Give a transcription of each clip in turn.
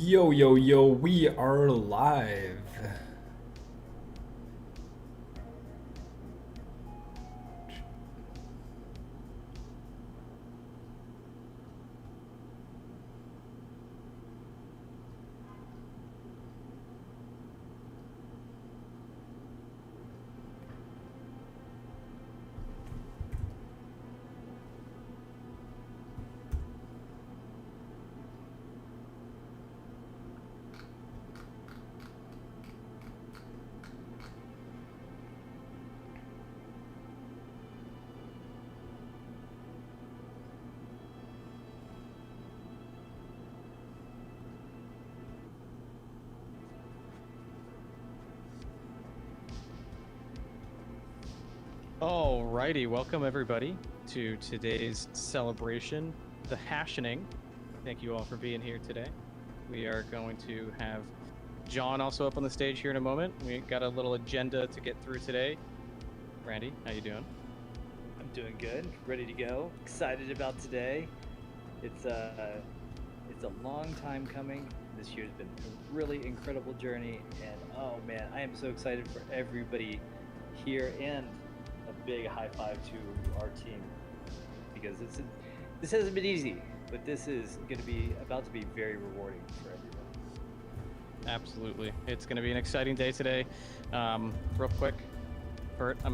Yo, yo, yo, we are live. Alrighty, welcome everybody to today's celebration, the Hashioning. Thank you all for being here today. We are going to have John also up on the stage here in a moment. We got a little agenda to get through today. Randy, how you doing? I'm doing good, ready to go. Excited about today. It's a long time coming. This year's been a really incredible journey, and oh man, I am so excited for everybody here, and a big high five to our team, because this hasn't been easy, but this is going to be about to be very rewarding for everyone. Absolutely. It's going to be an exciting day today. Real quick, Bert, I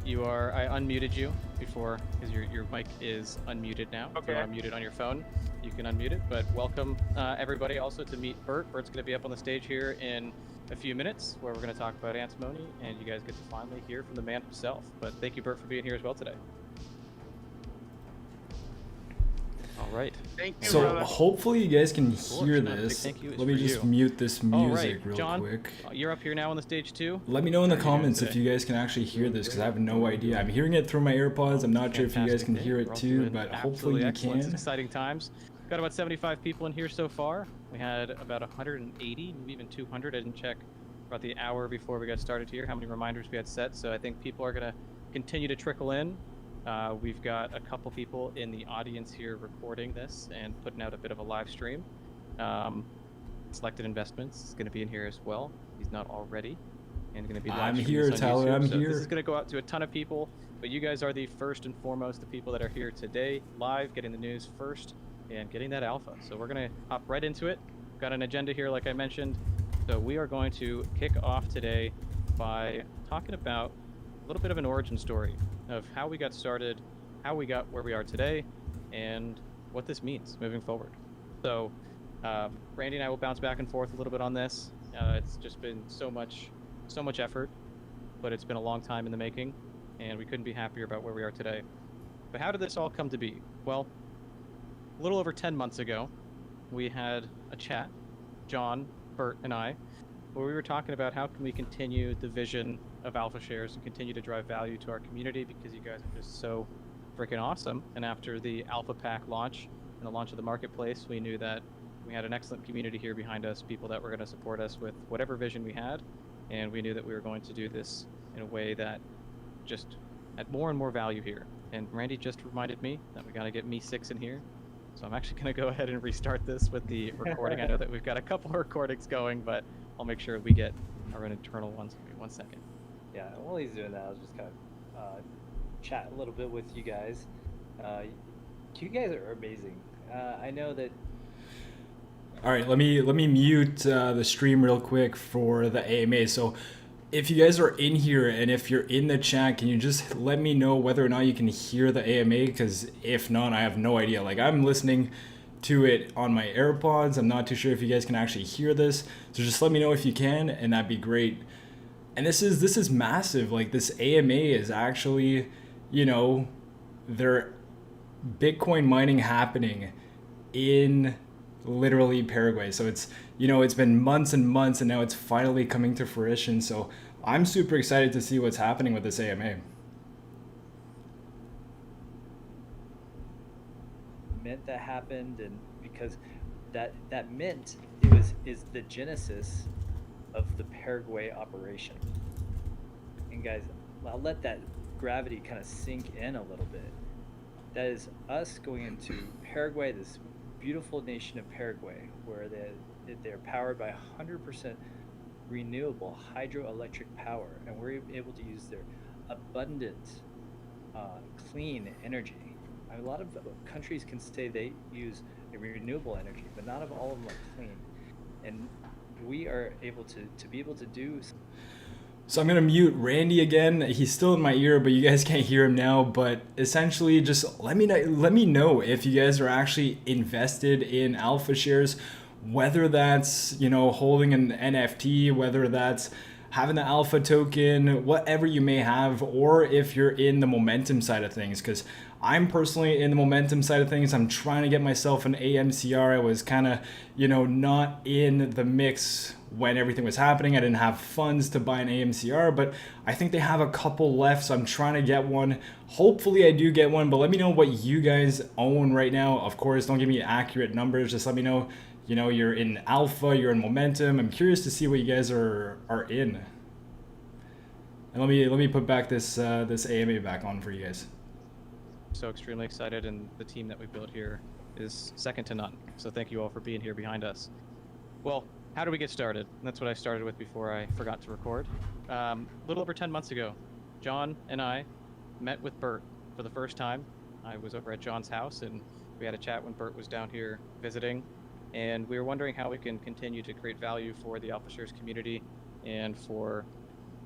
unmuted you before, because your mic is unmuted now. Okay. If you are muted on your phone, you can unmute it. But welcome everybody also to meet Bert. Bert's going to be up on the stage here in a few minutes, where we're going to talk about Antimony, and you guys get to finally hear from the man himself. But thank you, Bert, for being here as well today. All right. Thank you, So brother. hopefully you guys can hear this. Thank you is Let me for just you. mute this All music right, real John, quick. You're up here now on the stage too. Let me know in the How are you doing comments if today? you guys can actually hear this, because I have no idea. I'm hearing it through my AirPods. I'm not sure if you guys Fantastic can day. hear We're it all too, doing but hopefully absolutely you excellent. It's can. exciting times. Got about 75 people in here so far. We had about 180, maybe even 200. I didn't check about the hour before we got started here how many reminders we had set. So I think people are going to continue to trickle in. We've got a couple people in the audience here recording this and putting out a bit of a live stream. Selected Investments is going to be in here as well. He's not already. And going to be live I'm streaming here, this on Tyler. YouTube. I'm So here. This is going to go out to a ton of people, but you guys are the first and foremost, the people that are here today, live, getting the news first and getting that alpha. So we're going to hop right into it. Got an agenda here, like I mentioned. So we are going to kick off today by talking about a little bit of an origin story of how we got started, how we got where we are today, and what this means moving forward. So Randy and I will bounce back and forth a little bit on this. It's just been so much effort, but it's been a long time in the making, and we couldn't be happier about where we are today. But how did this all come to be? Well, a little over 10 months ago, we had a chat, John, Bert, and I, where we were talking about how can we continue the vision of Alpha Shares and continue to drive value to our community, because you guys are just so freaking awesome. And after the Alpha Pack launch and the launch of the marketplace, we knew that we had an excellent community here behind us, people that were going to support us with whatever vision we had, and we knew that we were going to do this in a way that just had more and more value here. And Randy just reminded me that we got to get Me6 in here, so I'm actually going to go ahead and restart this with the recording. I know that we've got a couple recordings going, but I'll make sure we get our own internal ones. Give me 1 second. Yeah, while he's doing that, I was just kind of chat a little bit with you guys. You guys are amazing. I know that. All right, let me mute the stream real quick for the AMA. So if you guys are in here and if you're in the chat, can you just let me know whether or not you can hear the AMA? Because if not, I have no idea. Like, I'm listening to it on my AirPods. I'm not too sure if you guys can actually hear this. So just let me know if you can, and that'd be great. And this is massive. Like, this AMA is actually, their Bitcoin mining happening in literally Paraguay. So it's been months and months, and now it's finally coming to fruition. So I'm super excited to see what's happening with this AMA. Mint that happened, and because that mint is the genesis of the Paraguay operation. And guys, I'll let that gravity kind of sink in a little bit. That is us going into Paraguay, this beautiful nation of Paraguay, where they're powered by 100% renewable hydroelectric power, and we're able to use their abundant, clean energy. A lot of countries can say they use a renewable energy, but not of all of them are clean. And we are able to be able to do. So I'm gonna mute Randy again. He's still in my ear, but you guys can't hear him now. But essentially, just let me know if you guys are actually invested in alpha shares, whether that's holding an NFT, whether that's having the alpha token, whatever you may have, or if you're in the momentum side of things. Because I'm personally in the momentum side of things. I'm trying to get myself an AMCR. I was kind of not in the mix when everything was happening. I didn't have funds to buy an AMCR, but I think they have a couple left, so I'm trying to get one. Hopefully I do get one, but let me know what you guys own right now. Of course, don't give me accurate numbers. Just let me know, you're in alpha, you're in momentum. I'm curious to see what you guys are in. And let me put back this AMA back on for you guys. So extremely excited, and the team that we built here is second to none. So thank you all for being here behind us. Well, how do we get started? That's what I started with before I forgot to record. A little over 10 months ago, John and I met with Bert for the first time. I was over at John's house, and we had a chat when Bert was down here visiting, and we were wondering how we can continue to create value for the Alpha Shares community and for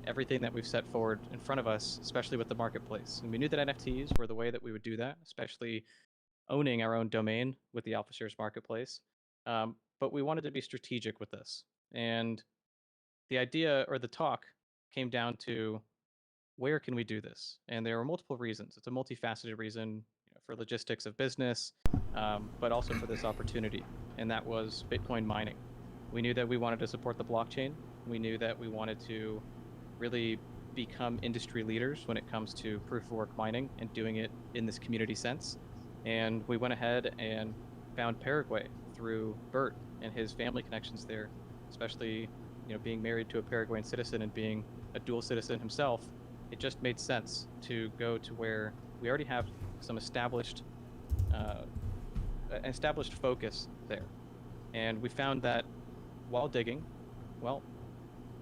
everything that we've set forward in front of us, especially with the marketplace. And we knew that NFTs were the way that we would do that, especially owning our own domain with the Alpha Shares marketplace. But we wanted to be strategic with this. And the idea or the talk came down to, where can we do this? And there were multiple reasons. It's a multifaceted reason for logistics of business, but also for this opportunity. And that was Bitcoin mining. We knew that we wanted to support the blockchain. We knew that we wanted to really become industry leaders when it comes to proof of work mining and doing it in this community sense. And we went ahead and found Paraguay through Bert and his family connections there, especially being married to a Paraguayan citizen and being a dual citizen himself. It just made sense to go to where we already have some established focus there. And we found that while digging, well,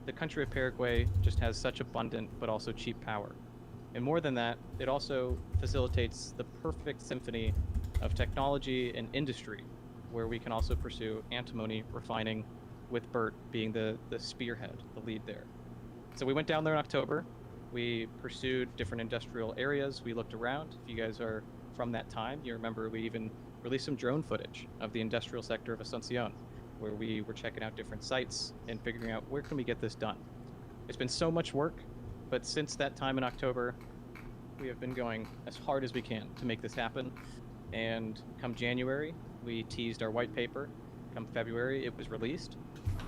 the country of Paraguay just has such abundant but also cheap power. And more than that, it also facilitates the perfect symphony of technology and industry, where we can also pursue antimony refining, with Bert being the spearhead, the lead there. So we went down there in October. We pursued different industrial areas. We looked around. If you guys are from that time, you remember we even released some drone footage of the industrial sector of Asuncion, where we were checking out different sites and figuring out where can we get this done. It's been so much work, but since that time in October, we have been going as hard as we can to make this happen. And come January, we teased our white paper. Come February, it was released.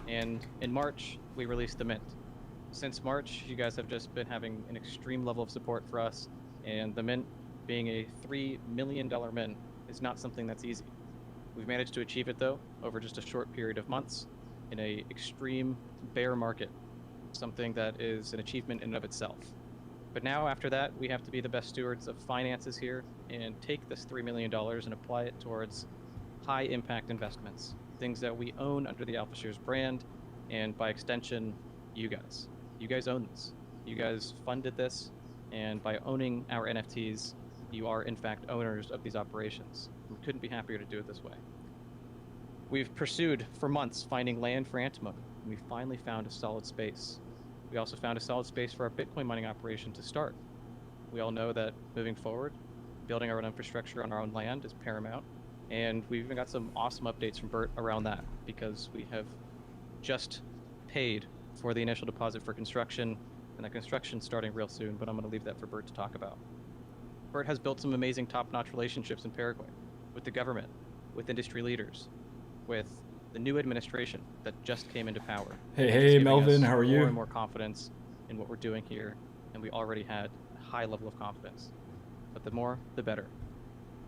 And in March, we released the mint. Since March, you guys have just been having an extreme level of support for us. And the mint, being a $3 million mint, is not something that's easy. We've managed to achieve it, though, over just a short period of months in an extreme bear market, something that is an achievement in and of itself. But now, after that, we have to be the best stewards of finances here and take this $3 million and apply it towards high-impact investments, things that we own under the Alpha Shares brand, and by extension, you guys. You guys own this. You guys funded this, and by owning our NFTs, you are, in fact, owners of these operations. We couldn't be happier to do it this way. We've pursued for months finding land for antimony, and we finally found a solid space. We also found a solid space for our Bitcoin mining operation to start. We all know that moving forward, building our own infrastructure on our own land is paramount, and we've even got some awesome updates from Bert around that, because we have just paid for the initial deposit for construction, and the construction's starting real soon, but I'm going to leave that for Bert to talk about. Bert has built some amazing top-notch relationships in Paraguay, with the government, with industry leaders, with the new administration that just came into power. Hey, Melvin, how are you? More and more confidence in what we're doing here, and we already had a high level of confidence. But the more, the better.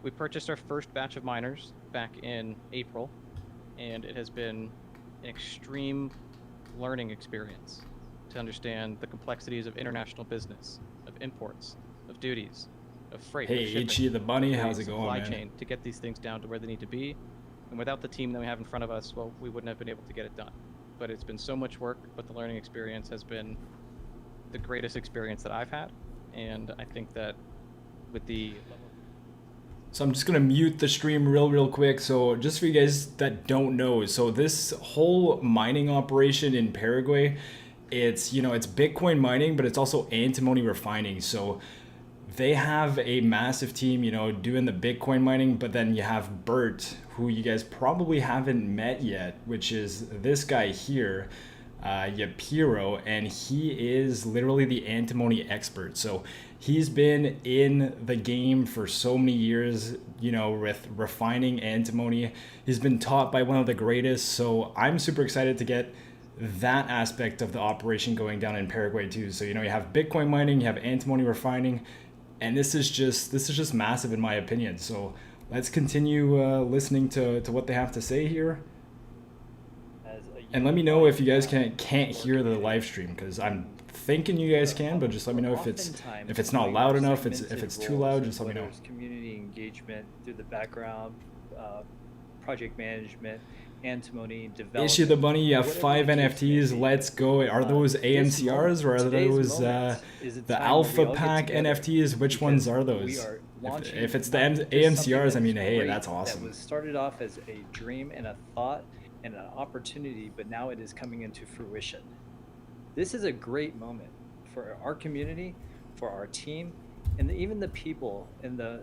We purchased our first batch of miners back in April, and it has been an extreme learning experience to understand the complexities of international business, of imports, of duties, of freight. Hey, of shipping, Ichi the bunny, the how's it going, supply man? chain to get these things down to where they need to be. And without the team that we have in front of us, well, we wouldn't have been able to get it done. But it's been so much work, but the learning experience has been the greatest experience that I've had. And I think that with the So I'm just gonna mute the stream real quick. So just for you guys that don't know, so this whole mining operation in Paraguay, it's it's Bitcoin mining, but it's also antimony refining. So they have a massive team, doing the Bitcoin mining, but then you have Bert, who you guys probably haven't met yet, which is this guy here, Yapiro, and he is literally the antimony expert. So he's been in the game for so many years, with refining antimony. He's been taught by one of the greatest. So I'm super excited to get that aspect of the operation going down in Paraguay too. So, you have Bitcoin mining, you have antimony refining, and this is just massive in my opinion. So let's continue listening to what they have to say here. And let me know if you guys can't hear the live stream, because I'm thinking you guys can, but just let me know if it's not loud enough. If it's too loud, just let me know. There's community engagement through the background, project management, antimony development. Issue the bunny. You have 5 NFTs. Let's go. Are those AMCRs or are those the Alpha Pack NFTs? Which ones are those? If it's the AMCRs, I mean, hey, that's awesome. That was started off as a dream and a thought and an opportunity, but now it is coming into fruition. This is a great moment for our community, for our team, and even the people and the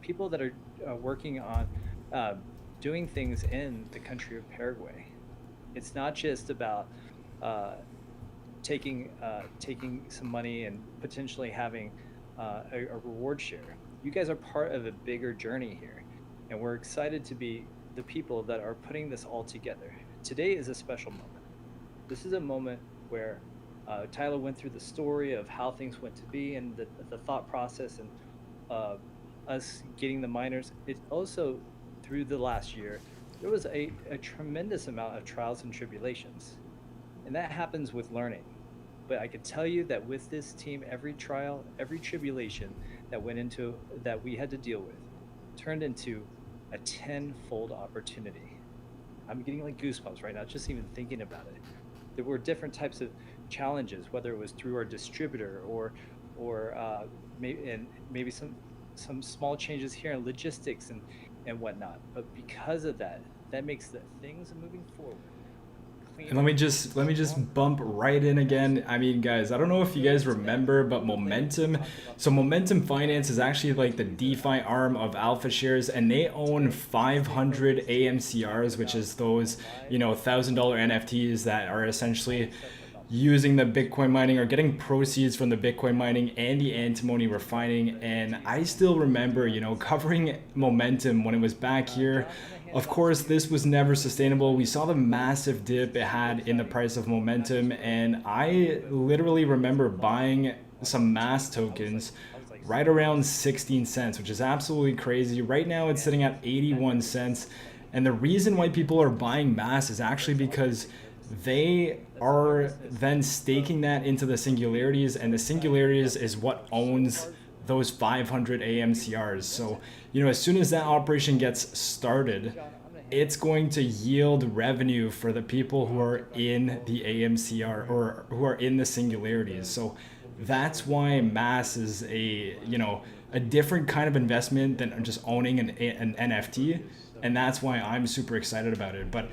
people that are working on doing things in the country of Paraguay. It's not just about taking some money and potentially having a reward share. You guys are part of a bigger journey here, and we're excited to be the people that are putting this all together. Today is a special moment. This is a moment where Tyler went through the story of how things went to be and the thought process and us getting the miners. It's also, through the last year, there was a tremendous amount of trials and tribulations. And that happens with learning. But I can tell you that with this team, every trial, every tribulation that we had to deal with turned into a 10-fold opportunity. I'm getting like goosebumps right now, just even thinking about it. There were different types of challenges, whether it was through our distributor or maybe some small changes here in logistics and whatnot. But because of that makes the things moving forward. And let me just bump right in again. I mean, guys, I don't know if you guys remember, but Momentum. So Momentum Finance is actually like the DeFi arm of Alpha Shares, and they own 500 AMCRs, which is those, $1,000 NFTs that are essentially using the Bitcoin mining or getting proceeds from the Bitcoin mining and the antimony refining. And I still remember, covering Momentum when it was back here. Of course, this was never sustainable. We saw the massive dip it had in the price of Momentum, and I literally remember buying some mass tokens right around 16 cents, which is absolutely crazy. Right now it's sitting at 81 cents. And the reason why people are buying mass is actually because they are then staking that into the singularities, and the singularities is what owns those 500 AMCRs. So, as soon as that operation gets started, it's going to yield revenue for the people who are in the AMCR or who are in the singularities. So that's why mass is a different kind of investment than just owning an NFT. And that's why I'm super excited about it. But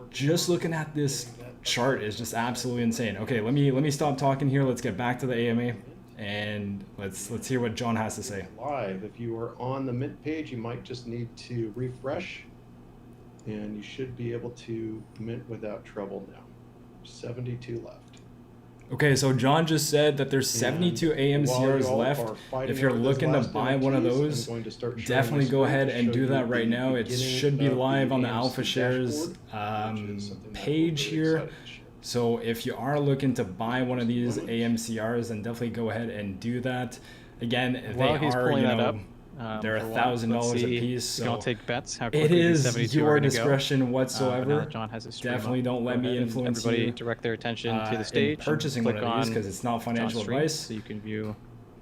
just looking at this chart is just absolutely insane. Okay, let me stop talking here. Let's get back to the AMA. And let's hear what John has to say. Live. If you are on the Mint page, you might just need to refresh, and you should be able to mint without trouble now. 72 left. Okay, so John just said that there's 72 AMCRs left. If you're looking to buy one of those, definitely go ahead and do that right now. It should be live on the Alpha Shares page here. So if you are looking to buy one of these AMCRs, then definitely go ahead and do that. Again, While they he's are, pulling that up, they're $1,000 a piece. So I'll take bets. How it quickly these is 72 are your gonna go. discretion Now whatsoever. that John has his stream Definitely up, don't let go me ahead and influence everybody you, direct their attention to the in stage. purchasing and one of these, click because it's not on financial John's stream advice. so you can view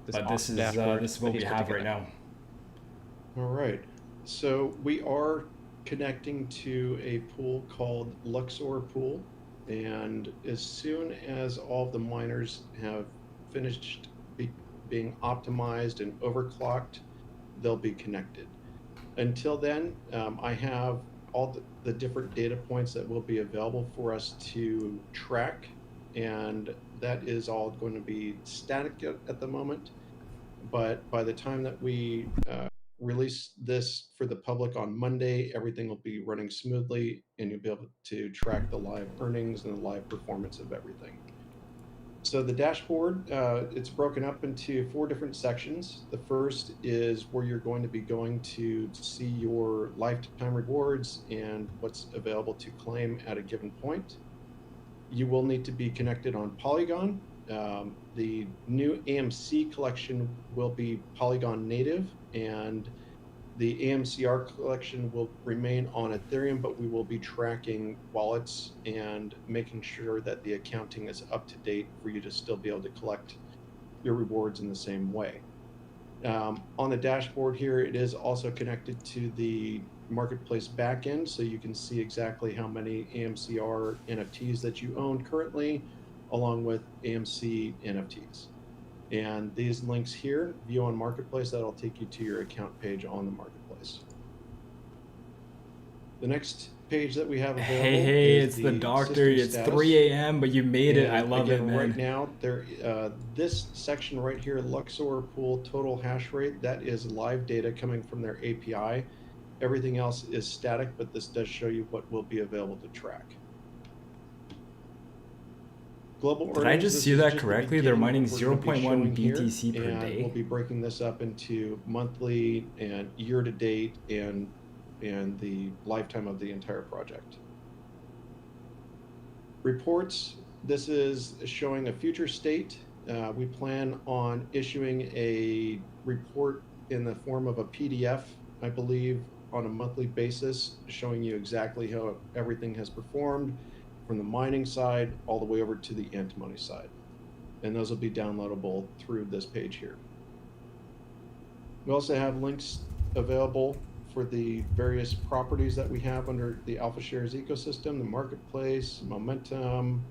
this But this awesome dashboard is that what we he's put have right together. All now. right. So we are connecting to a pool called Luxor Pool. And as soon as all of the miners have finished being optimized and overclocked, they'll be connected. Until then, I have all the different data points that will be available for us to track, and that is all going to be static at the moment. But by the time that we release this for the public on Monday, everything will be running smoothly, and you'll be able to track the live earnings and the live performance of everything. So the dashboard, it's broken up into 4 different sections. The first is where you're going to be going to see your lifetime rewards and what's available to claim at a given point. You will need to be connected on Polygon. The new AMC collection will be Polygon native, and the AMCR collection will remain on Ethereum, but we will be tracking wallets and making sure that the accounting is up to date for you to still be able to collect your rewards in the same way. On the dashboard here, it is also connected to the marketplace backend, so you can see exactly how many AMCR NFTs that you own currently, along with AMC NFTs. And these links here, view on marketplace, that'll take you to your account page on the marketplace. The next page that we have available Hey, is it's the doctor. system It's status. 3 a.m., but you made it. I And love again, it, man. right now, there, this section right here, Luxor Pool total hash rate, that is live data coming from their API. Everything else is static, but this does show you what will be available to track. Global Did I earnings, just this see is that just the correctly? They're beginning of mining what we're gonna be 0.1 showing here, BTC per and day. we'll be breaking this up into monthly and year to date and the lifetime of the entire project. Reports, this is showing a future state. We plan on issuing a report in the form of a PDF, I believe, on a monthly basis, showing you exactly how everything has performed from the mining side all the way over to the antimony side. And those will be downloadable through this page here. We also have links available for the various properties that we have under the AlphaShares ecosystem, the marketplace, momentum,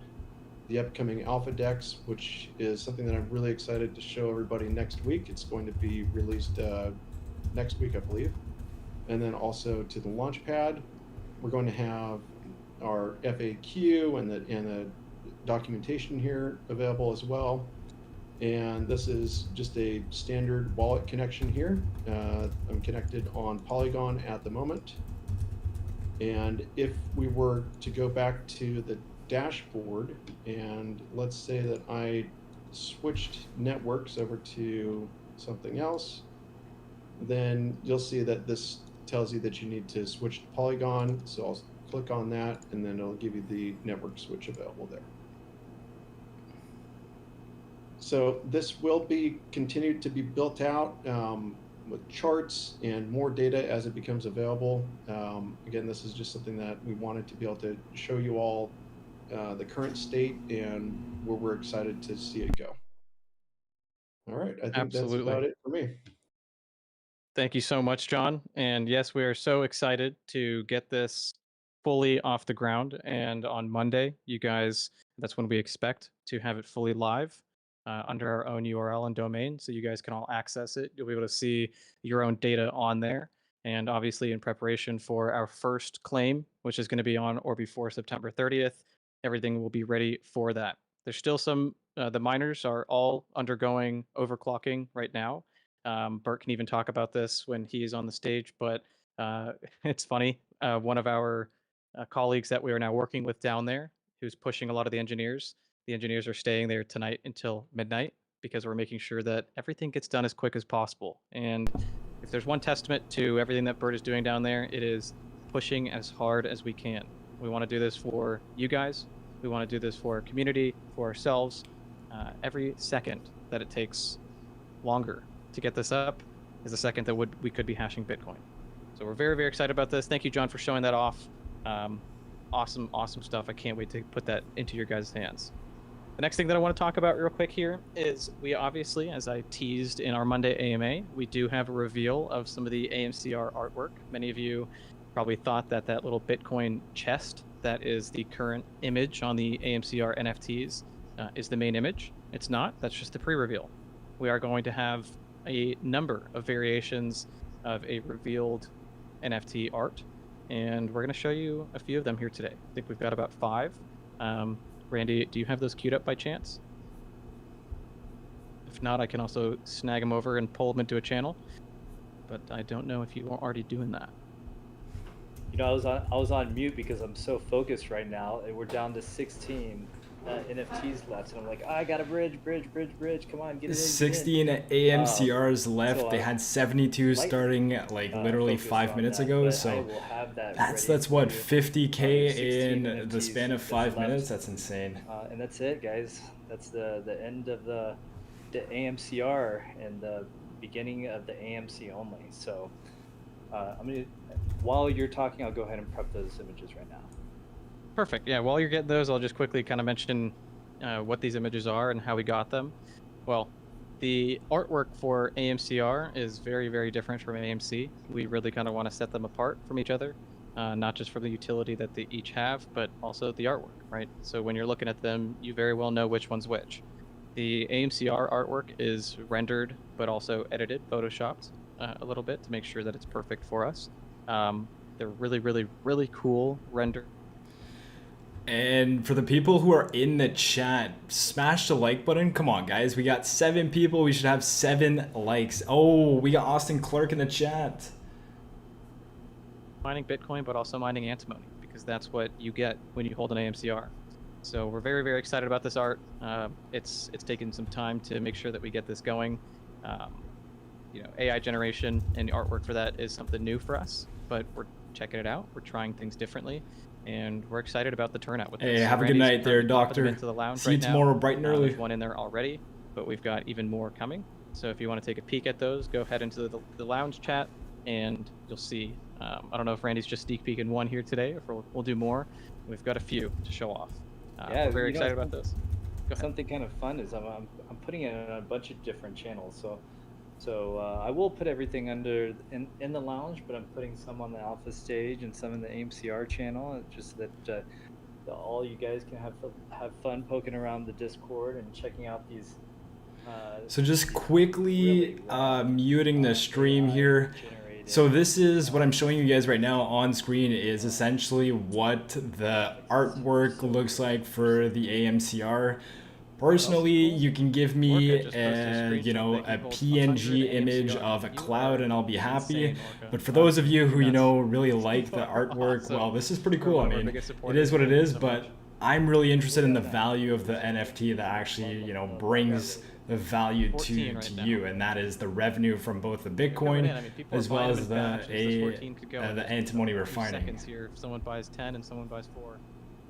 the upcoming Alpha Dex, which is something that I'm really excited to show everybody next week. It's going to be released next week, I believe. And then also to the Launchpad, we're going to have our FAQ and the documentation here available as well. And this is just a standard wallet connection here. I'm connected on Polygon at the moment. And if we were to go back to the dashboard, and let's say that I switched networks over to something else, then you'll see that this tells you that you need to switch to Polygon. So I'll click on that, and then it'll give you the network switch available there. So this will be continued to be built out with charts and more data as it becomes available. Again, this is just something that we wanted to be able to show you all the current state and where we're excited to see it go. All right, I think Absolutely. that's about it for me. Thank you so much, John. And yes, we are so excited to get this fully off the ground. And on Monday, you guys, that's when we expect to have it fully live under our own URL and domain. So you guys can all access it. You'll be able to see your own data on there. And obviously, in preparation for our first claim, which is going to be on or before September 30th, everything will be ready for that. There's still some, the miners are all undergoing overclocking right now. Bert can even talk about this when he's on the stage, but it's funny. One of our colleagues that we are now working with down there, who's pushing a lot of the engineers are staying there tonight until midnight because we're making sure that everything gets done as quick as possible. And if there's one testament to everything that Bert is doing down there, it is pushing as hard as we can. We want to do this for you guys. We want to do this for our community, for ourselves. Every second that it takes longer to get this up is a second that we could be hashing Bitcoin. So we're very, very excited about this. Thank you, John, for showing that off. Awesome stuff. I can't wait to put that into your guys' hands. The next thing that I want to talk about real quick here is we obviously, as I teased in our Monday AMA, we do have a reveal of some of the AMCR artwork. Many of you probably thought that that little Bitcoin chest that is the current image on the AMCR NFTs is the main image. It's not. That's just the pre-reveal. We are going to have a number of variations of a revealed NFT art, and we're going to show you a few of them here today. I think we've got about 5. Randy, do you have those queued up by chance? If not, I can also snag them over and pull them into a channel, but I don't know if you are already doing that. You know, I was on mute because I'm so focused right now, and we're down to 16 NFTs left, and I'm like, I got a bridge. Come on, get it in. 16 AMCRs left. so They had 72 starting like literally focused 5 on minutes that, ago. but I So will have that that's ready what, for you. 50K 16 in the NFTs span of that's 5 left. minutes. That's insane. And that's it, guys. That's the end of the AMCR and the beginning of the AMC only. So while you're talking, I'll go ahead and prep those images right now. Perfect. Yeah, while you're getting those, I'll just quickly kind of mention what these images are and how we got them. Well, the artwork for AMCR is very, very different from AMC. We really kind of want to set them apart from each other, not just from the utility that they each have, but also the artwork, right? So when you're looking at them, you very well know which one's which. The AMCR artwork is rendered, but also edited, photoshopped a little bit to make sure that it's perfect for us. They're really, really, really cool render. And for the people who are in the chat, smash the like button. Come on, guys. We got 7 people. We should have 7 likes. Oh, we got Austin Clark in the chat. Mining Bitcoin, but also mining antimony, because that's what you get when you hold an AMCR. So we're very, very excited about this art. It's taken some time to make sure that we get this going. You know, AI generation and the artwork for that is something new for us, but we're checking it out. We're trying things differently, and we're excited about the turnout with this. Hey, So have a good Randy's night there, currently popping them Doctor. into the lounge See you right now. tomorrow bright and early. There's one in there already, but we've got even more coming. So if you want to take a peek at those, go ahead into the lounge chat, and you'll see. I don't know if Randy's just sneak peeking one here today, or if we'll do more. We've got a few to show off. Yeah, we're very you know, excited about this. Go ahead. Something kind of fun is I'm putting it on a bunch of different channels. So I will put everything under in the lounge, but I'm putting some on the alpha stage and some in the AMCR channel, just that all you guys can have fun poking around the Discord and checking out these. So just quickly really muting the stream AI here. generated, So this is what I'm showing you guys right now on screen is essentially what the artwork looks like for the AMCR. Personally, you can give me Orca just posted a you know, screenshot. They a can hold PNG 100 image AMCR. of a You cloud are and I'll be happy. insane, Orca. But for those of you who, you That's know, really like the super artwork, awesome. well, this is pretty You're cool. one I of our mean, biggest it supporters. is what it Thank you is, so but much. I'm really interested in the value of the NFT that actually, you know, brings the value 14 to right now. you, and that is the revenue from both the Coming Bitcoin in. I mean, people are as well buying as them in the batches. This 14 could go in the just antimony a few refining. seconds here if someone buys 10 and someone buys 4,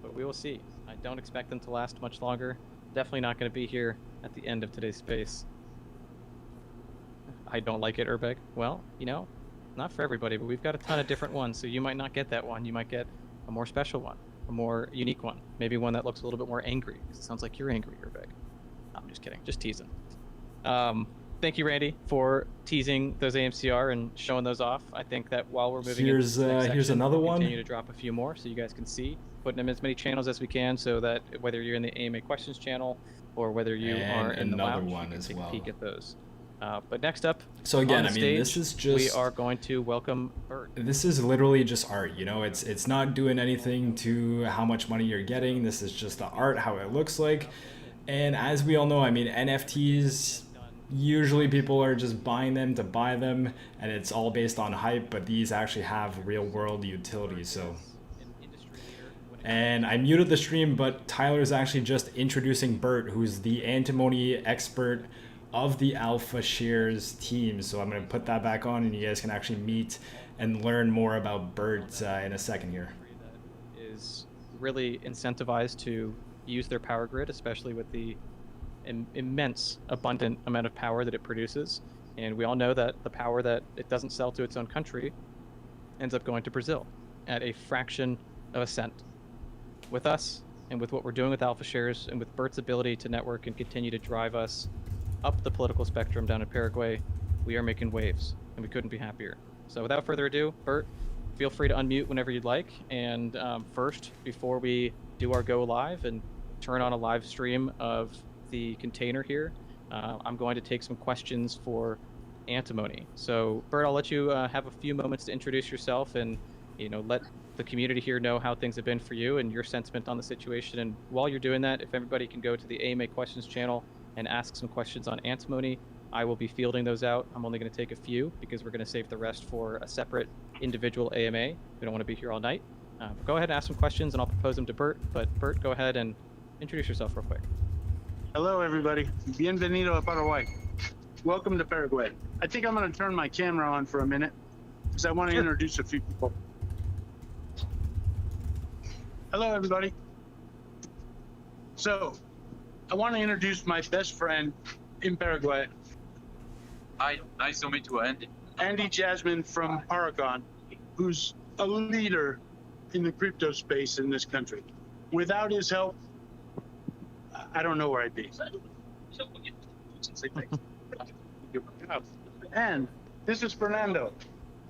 but we will see. I don't expect them to last much longer. Definitely not going to be here at the end of today's space. I don't like it, Urbeg. Well, you know, not for everybody, but we've got a ton of different ones, so you might not get that one. You might get a more special one, a more unique one, maybe one that looks a little bit more angry, because it sounds like you're angry, Urbeg. I'm just kidding, just teasing. Thank you, Randy, for teasing those AMCR and showing those off. I think that while we're moving Here's, into the next here's section, another we'll one. continue to drop a few more so you guys can see, putting them in as many channels as we can, so that whether you're in the AMA questions channel or whether you And are in the another lounge, one you can as take well. a peek at those. But next up, So on again, the I mean, this stage, is just we are going to welcome Bert. this is literally just art, you know. It's not doing anything to how much money you're getting. This is just the art, how it looks like. And as we all know, I mean, NFTs, usually people are just buying them to buy them, and it's all based on hype, but these actually have real world utility. So, and I muted the stream, but Tyler's actually just introducing Bert, who's the antimony expert of the Alpha Shares team. So I'm going to put that back on, and you guys can actually meet and learn more about Bert in a second here. Is really incentivized to use their power grid, especially with the immense, abundant amount of power that it produces. And we all know that the power that it doesn't sell to its own country ends up going to Brazil at a fraction of a cent. With us, and with what we're doing with Alpha Shares, and with Bert's ability to network and continue to drive us up the political spectrum down in Paraguay, we are making waves, and we couldn't be happier. So without further ado, Bert, feel free to unmute whenever you'd like. And first, before we do our go live and turn on a live stream of the container here, I'm going to take some questions for Antimony. So, Bert, I'll let you have a few moments to introduce yourself and, let the community here know how things have been for you and your sentiment on the situation. And while you're doing that, if everybody can go to the AMA questions channel and ask some questions on Antimony, I will be fielding those out. I'm only going to take a few because we're going to save the rest for a separate individual AMA. We don't want to be here all night. But go ahead and ask some questions and I'll propose them to Bert. But Bert, go ahead and introduce yourself real quick. Hello, everybody. Bienvenido a Paraguay. Welcome to Paraguay. I think I'm going to turn my camera on for a minute because I want to introduce a few people. Hello, everybody. So, I want to introduce my best friend in Paraguay, Hi, nice to meet you, Andy. Andy Jasmine from Paragon, who's a leader in the crypto space in this country. Without his help, I don't know where I'd be. And this is Fernando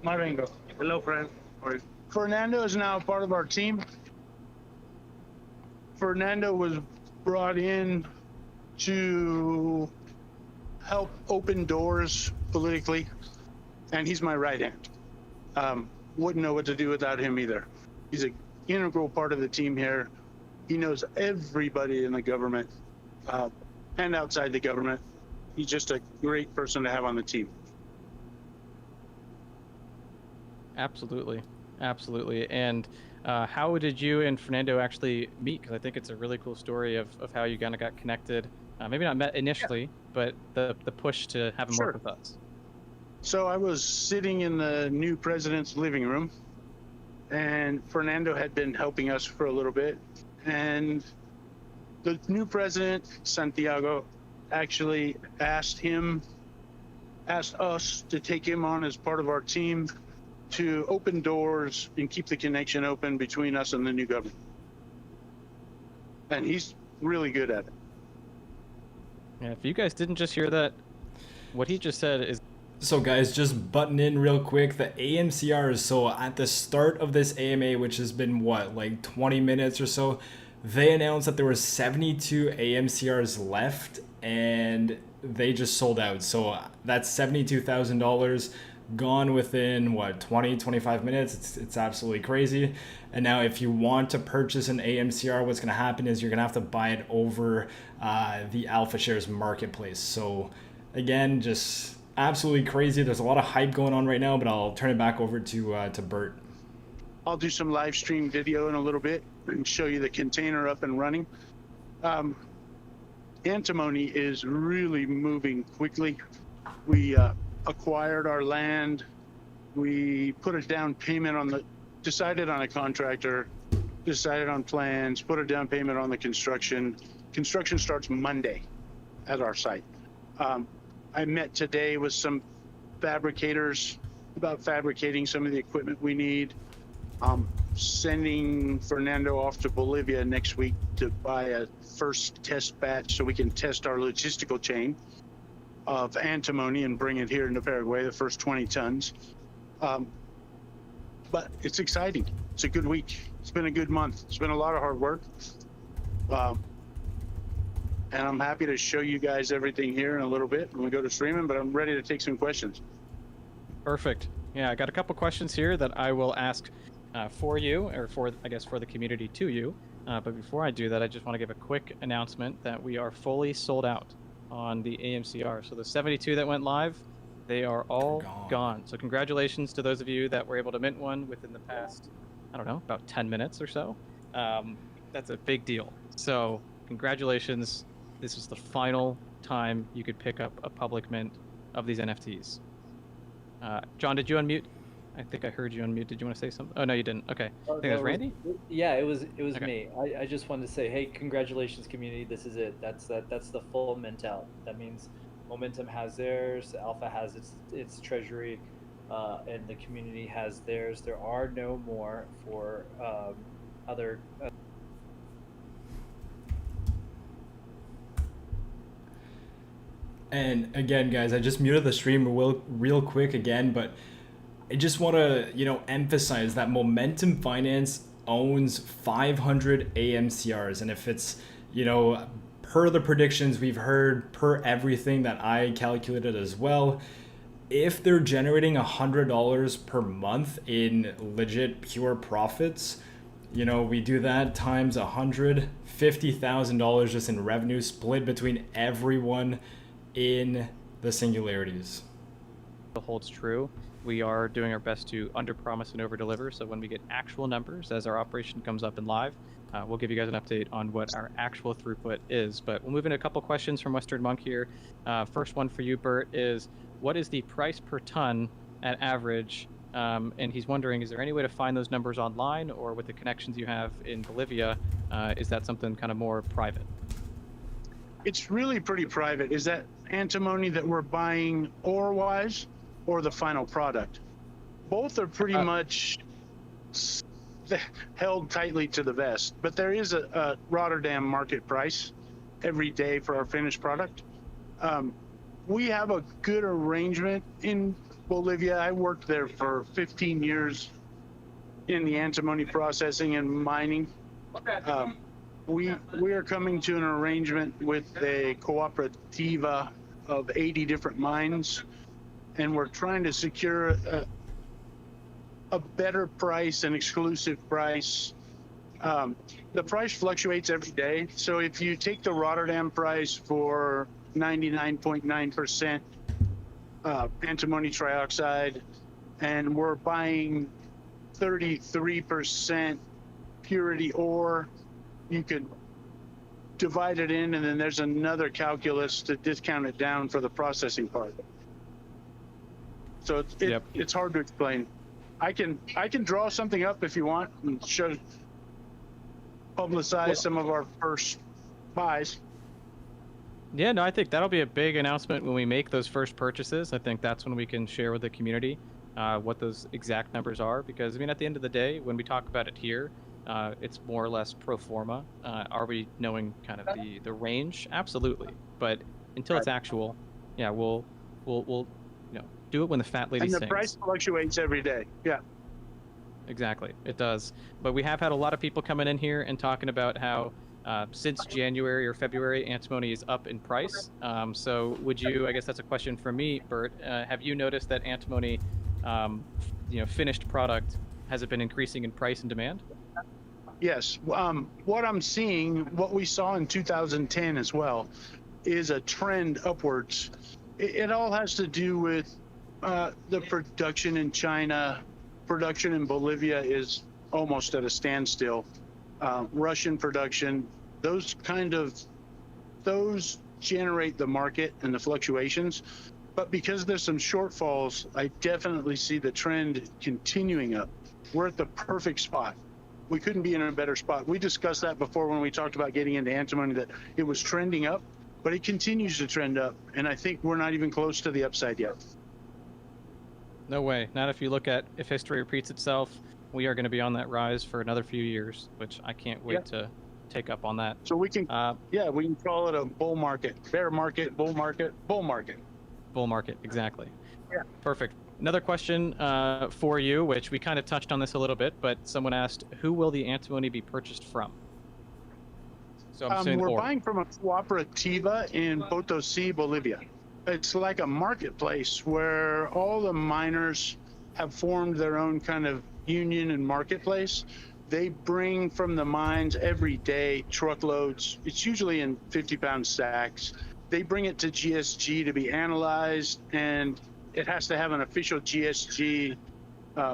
Marengo. Hello, friend. Fernando is now part of our team. Fernando was brought in to help open doors politically, and he's my right hand. Wouldn't know what to do without him either. He's an integral part of the team here. He knows everybody in the government and outside the government. He's just a great person to have on the team. Absolutely. And how did you and Fernando actually meet? Because I think it's a really cool story of how you kind of got connected. Maybe not met initially, but the push to have him work with us. So I was sitting in the new president's living room, and Fernando had been helping us for a little bit. And the new president, Santiago, actually asked us to take him on as part of our team to open doors and keep the connection open between us and the new government. And he's really good at it. Yeah, if you guys didn't just hear that, what he just said is... So guys, just button in real quick, the AMCR is so at the start of this AMA, which has been what, like 20 minutes or so, they announced that there were 72 AMCRs left and they just sold out. So that's $72,000 gone within what, 25 minutes. It's absolutely crazy. And now if you want to purchase an AMCR, what's going to happen is you're going to have to buy it over the Alpha Shares marketplace. So again, just absolutely crazy. There's a lot of hype going on right now, but I'll turn it back over to Bert. I'll do some live stream video in a little bit and show you the container up and running. Antimony is really moving quickly. We acquired our land. We put a down payment decided on a contractor, decided on plans, put a down payment on the construction. Construction starts Monday at our site. I met today with some fabricators about fabricating some of the equipment we need. I'm sending Fernando off to Bolivia next week to buy a first test batch so we can test our logistical chain of antimony and bring it here into Paraguay, the first 20 tons. But it's exciting. It's a good week. It's been a good month. It's been a lot of hard work. And I'm happy to show you guys everything here in a little bit when we go to streaming, but I'm ready to take some questions. Perfect. Yeah, I got a couple questions here that I will ask for you, or for the community to you. But before I do that, I just want to give a quick announcement that we are fully sold out on the AMCR. So the 72 that went live, they are all gone. So congratulations to those of you that were able to mint one within the past, I don't know, about 10 minutes or so. That's a big deal. So congratulations. This is the final time you could pick up a public mint of these NFTs. John, did you unmute? I think I heard you unmute. Did you want to say something? Oh, no, you didn't. Okay. I think that was Randy? Yeah, it was Okay. me. I just wanted to say, hey, congratulations, community. This is it. That's the full mint out. That means Momentum has theirs, Alpha has its treasury, and the community has theirs. There are no more for other. And again, guys, I just muted the stream real quick again, but I just want to, emphasize that Momentum Finance owns 500 AMCRs. And if it's, per the predictions we've heard, per everything that I calculated as well, if they're generating $100 per month in legit pure profits, we do that times $150,000 just in revenue split between everyone in the singularities. Holds true. We are doing our best to underpromise and overdeliver. So when we get actual numbers as our operation comes up and live, we'll give you guys an update on what our actual throughput is. But we'll move into a couple questions from Western Monk here. First one for you, Bert, is what is the price per ton at average? And he's wondering, is there any way to find those numbers online, or with the connections you have in Bolivia, is that something kind of more private? It's really pretty private. Is that antimony that we're buying ore-wise or the final product? Both are pretty much held tightly to the vest, but there is a Rotterdam market price every day for our finished product. We have a good arrangement in Bolivia. I worked there for 15 years in the antimony processing and mining. We are coming to an arrangement with a cooperativa of 80 different mines, and we're trying to secure a better price, an exclusive price. The price fluctuates every day. So if you take the Rotterdam price for 99.9% antimony trioxide, and we're buying 33% purity ore, you could divide it in, and then there's another calculus to discount it down for the processing part. So it's hard to explain. I can draw something up if you want and publicize some of our first buys. Yeah, no, I think that'll be a big announcement when we make those first purchases. I think that's when we can share with the community what those exact numbers are. Because, I mean, at the end of the day, when we talk about it here, it's more or less pro forma. Are we knowing kind of the range? Absolutely. But until it's actual, yeah, we'll do it when the fat lady sings. And the price fluctuates every day. Yeah. Exactly, it does. But we have had a lot of people coming in here and talking about how since January or February, antimony is up in price. So would you, I guess that's a question for me, Bert, have you noticed that antimony, finished product, has it been increasing in price and demand? Yes. What I'm seeing, what we saw in 2010 as well, is a trend upwards. It all has to do with the production in China. Production in Bolivia is almost at a standstill. Russian production, those generate the market and the fluctuations. But because there's some shortfalls, I definitely see the trend continuing up. We're at the perfect spot. We couldn't be in a better spot. We discussed that before when we talked about getting into antimony, that it was trending up, but it continues to trend up. And I think we're not even close to the upside yet. No way. Not if you look at, if history repeats itself, we are going to be on that rise for another few years, which I can't wait to take up on that. So we can, we can call it a bull market, bear market, bull market, bull market. Bull market, exactly. Yeah. Perfect. Another question for you, which we kind of touched on this a little bit, but someone asked, who will the antimony be purchased from? So I'm assuming we're buying from a cooperativa in Potosí, Bolivia. It's like a marketplace where all the miners have formed their own kind of union and marketplace. They bring from the mines every day truckloads. It's usually in 50-pound sacks. They bring it to GSG to be analyzed, and it has to have an official GSG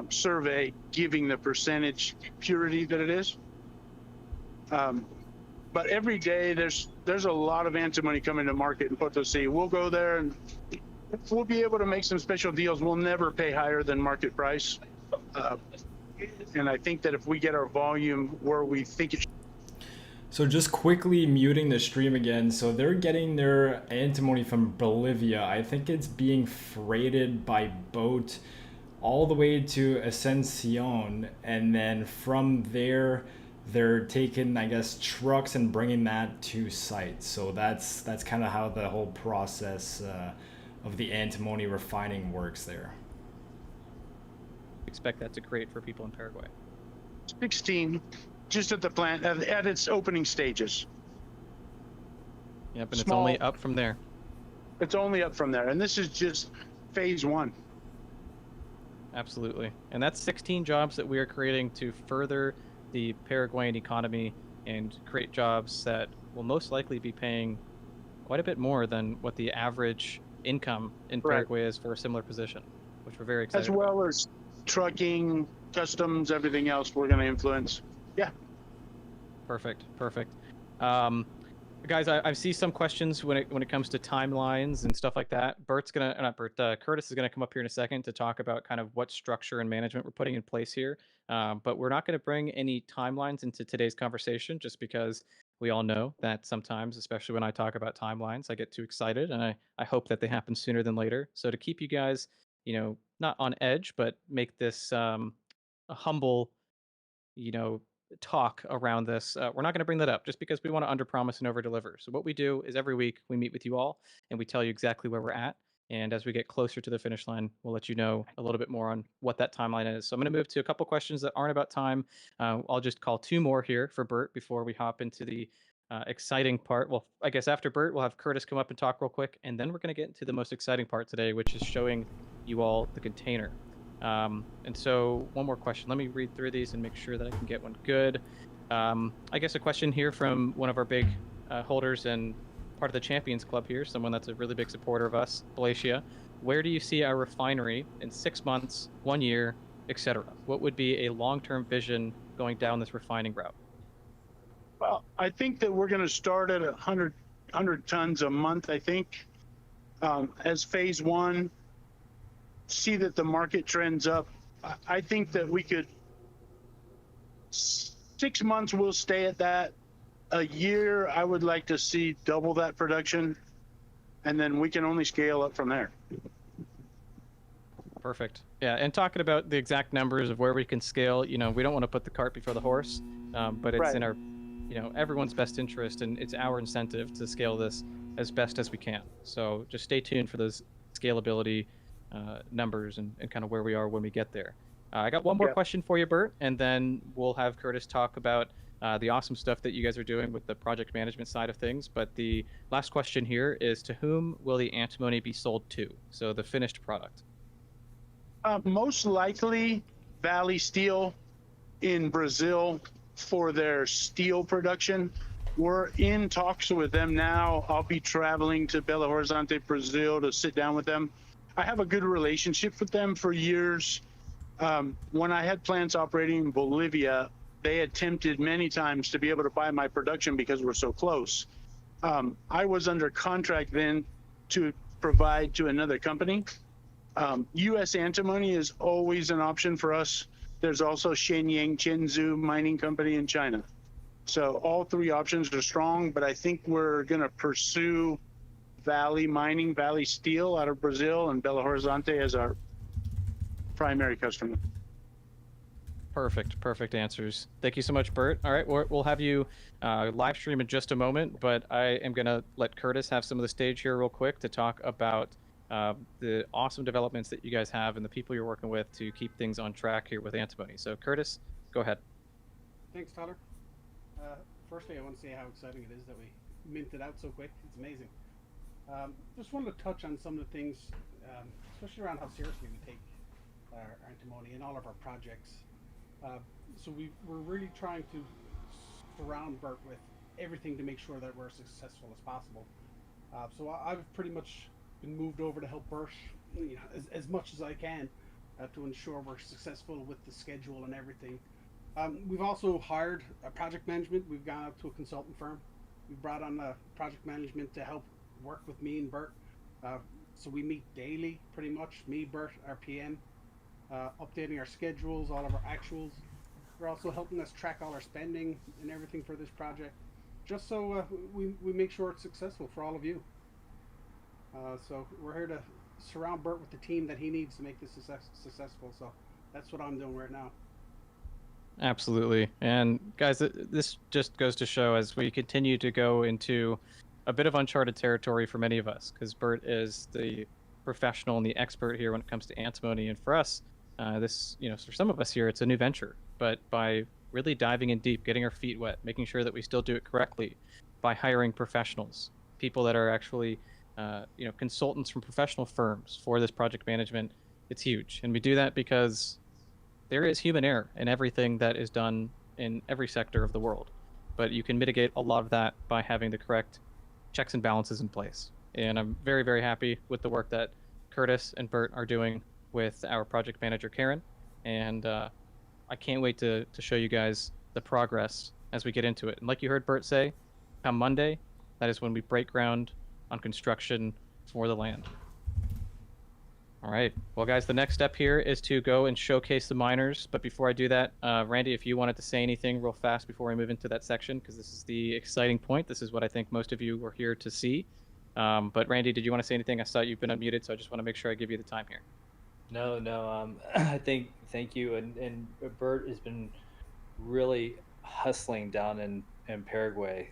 survey giving the percentage purity that it is. But every day there's a lot of antimony coming to market in Potosí. We'll go there and we'll be able to make some special deals. We'll never pay higher than market price. And I think that if we get our volume where we think it should. So just quickly muting the stream again. So they're getting their antimony from Bolivia. I think it's being freighted by boat all the way to Ascension, and then from there they're taking, I guess, trucks and bringing that to site. So that's kind of how the whole process of the antimony refining works there. expect that to create for people in Paraguay? 16, just at the plant at its opening stages. Yep, and it's Small. only up from there. It's only up from there, and this is just phase 1. Absolutely. And that's 16 jobs that we are creating to further the Paraguayan economy and create jobs that will most likely be paying quite a bit more than what the average income in Right. Paraguay is for a similar position, which we're very excited As about. well as trucking, customs, everything else we're going to influence. Yeah. Perfect. Guys, I see some questions when it comes to timelines and stuff like that. Curtis is gonna come up here in a second to talk about kind of what structure and management we're putting in place here. But we're not going to bring any timelines into today's conversation, just because we all know that sometimes, especially when I talk about timelines, I get too excited, and I hope that they happen sooner than later. So to keep you guys, not on edge, but make this a humble, you know, talk around this. We're not going to bring that up just because we want to underpromise and overdeliver. So what we do is every week we meet with you all and we tell you exactly where we're at. And as we get closer to the finish line, we'll let you know a little bit more on what that timeline is. So I'm going to move to a couple questions that aren't about time. I'll just call 2 more here for Bert before we hop into the exciting part. Well, I guess after Bert, we'll have Curtis come up and talk real quick, and then we're going to get into the most exciting part today, which is showing you all the container. And so one more question. Let me read through these and make sure that I can get one good. I guess a question here from one of our big holders and part of the Champions Club here, someone that's a really big supporter of us, Balatia. Where do you see our refinery in 6 months, 1 year, etc.? What would be a long-term vision going down this refining route? Well, I think that we're going to start at 100 tons a month, I think, as phase 1. See that the market trends up. I think that we could 6 months we'll stay at that. A year I would like to see double that production, and then we can only scale up from there. Perfect. Yeah, and talking about the exact numbers of where we can scale, we don't want to put the cart before the horse, but it's Right. in our, everyone's best interest, and it's our incentive to scale this as best as we can. So just stay tuned for those scalability numbers and kind of where we are when we get there. I got one more question for you, Bert, and then we'll have Curtis talk about the awesome stuff that you guys are doing with the project management side of things. But the last question here is, to whom will the antimony be sold to? So the finished product. Most likely Valley Steel in Brazil for their steel production. We're in talks with them now. I'll be traveling to Belo Horizonte, Brazil to sit down with them. I have a good relationship with them for years. When I had plants operating in Bolivia, they attempted many times to be able to buy my production because we're so close. I was under contract then to provide to another company. U.S. antimony is always an option for us. There's also Shenyang Chenzhou Mining Company in China. So all 3 options are strong, but I think we're going to pursue Valley Mining, Valley Steel out of Brazil, and Belo Horizonte as our primary customer. Perfect answers. Thank you so much, Bert. All right, we'll have you live stream in just a moment, but I am going to let Curtis have some of the stage here real quick to talk about the awesome developments that you guys have and the people you're working with to keep things on track here with antimony. So Curtis, go ahead. Thanks, Tyler. Firstly, I want to say how exciting it is that we minted out so quick. It's amazing. Just wanted to touch on some of the things, especially around how seriously we take our antimony and all of our projects. So we're really trying to surround Bert with everything to make sure that we're as successful as possible. So I've pretty much been moved over to help Bert, as much as I can, to ensure we're successful with the schedule and everything. We've also hired a project management. We've gone out to a consultant firm. We brought on a project management to help work with me and Bert. So we meet daily, pretty much, me, Bert, our PM, updating our schedules, all of our actuals. They're also helping us track all our spending and everything for this project, just so we make sure it's successful for all of you. So we're here to surround Bert with the team that he needs to make this successful. So that's what I'm doing right now. Absolutely. And guys, this just goes to show, as we continue to go into a bit of uncharted territory for many of us, because Bert is the professional and the expert here when it comes to antimony. And for us, this, for some of us here, it's a new venture. But by really diving in deep, getting our feet wet, making sure that we still do it correctly, by hiring professionals, people that are actually, consultants from professional firms for this project management, it's huge. And we do that because there is human error in everything that is done in every sector of the world. But you can mitigate a lot of that by having the correct checks and balances in place. And I'm very, very happy with the work that Curtis and Bert are doing with our project manager, Karen. And I can't wait to show you guys the progress as we get into it. And like you heard Bert say, come Monday, that is when we break ground on construction for the land. All right. Well, guys, the next step here is to go and showcase the miners. But before I do that, Randy, if you wanted to say anything real fast before we move into that section, because this is the exciting point. This is what I think most of you were here to see. But Randy, did you want to say anything? I saw you've been unmuted, so I just want to make sure I give you the time here. No. I think thank you, and Bert has been really hustling down in Paraguay,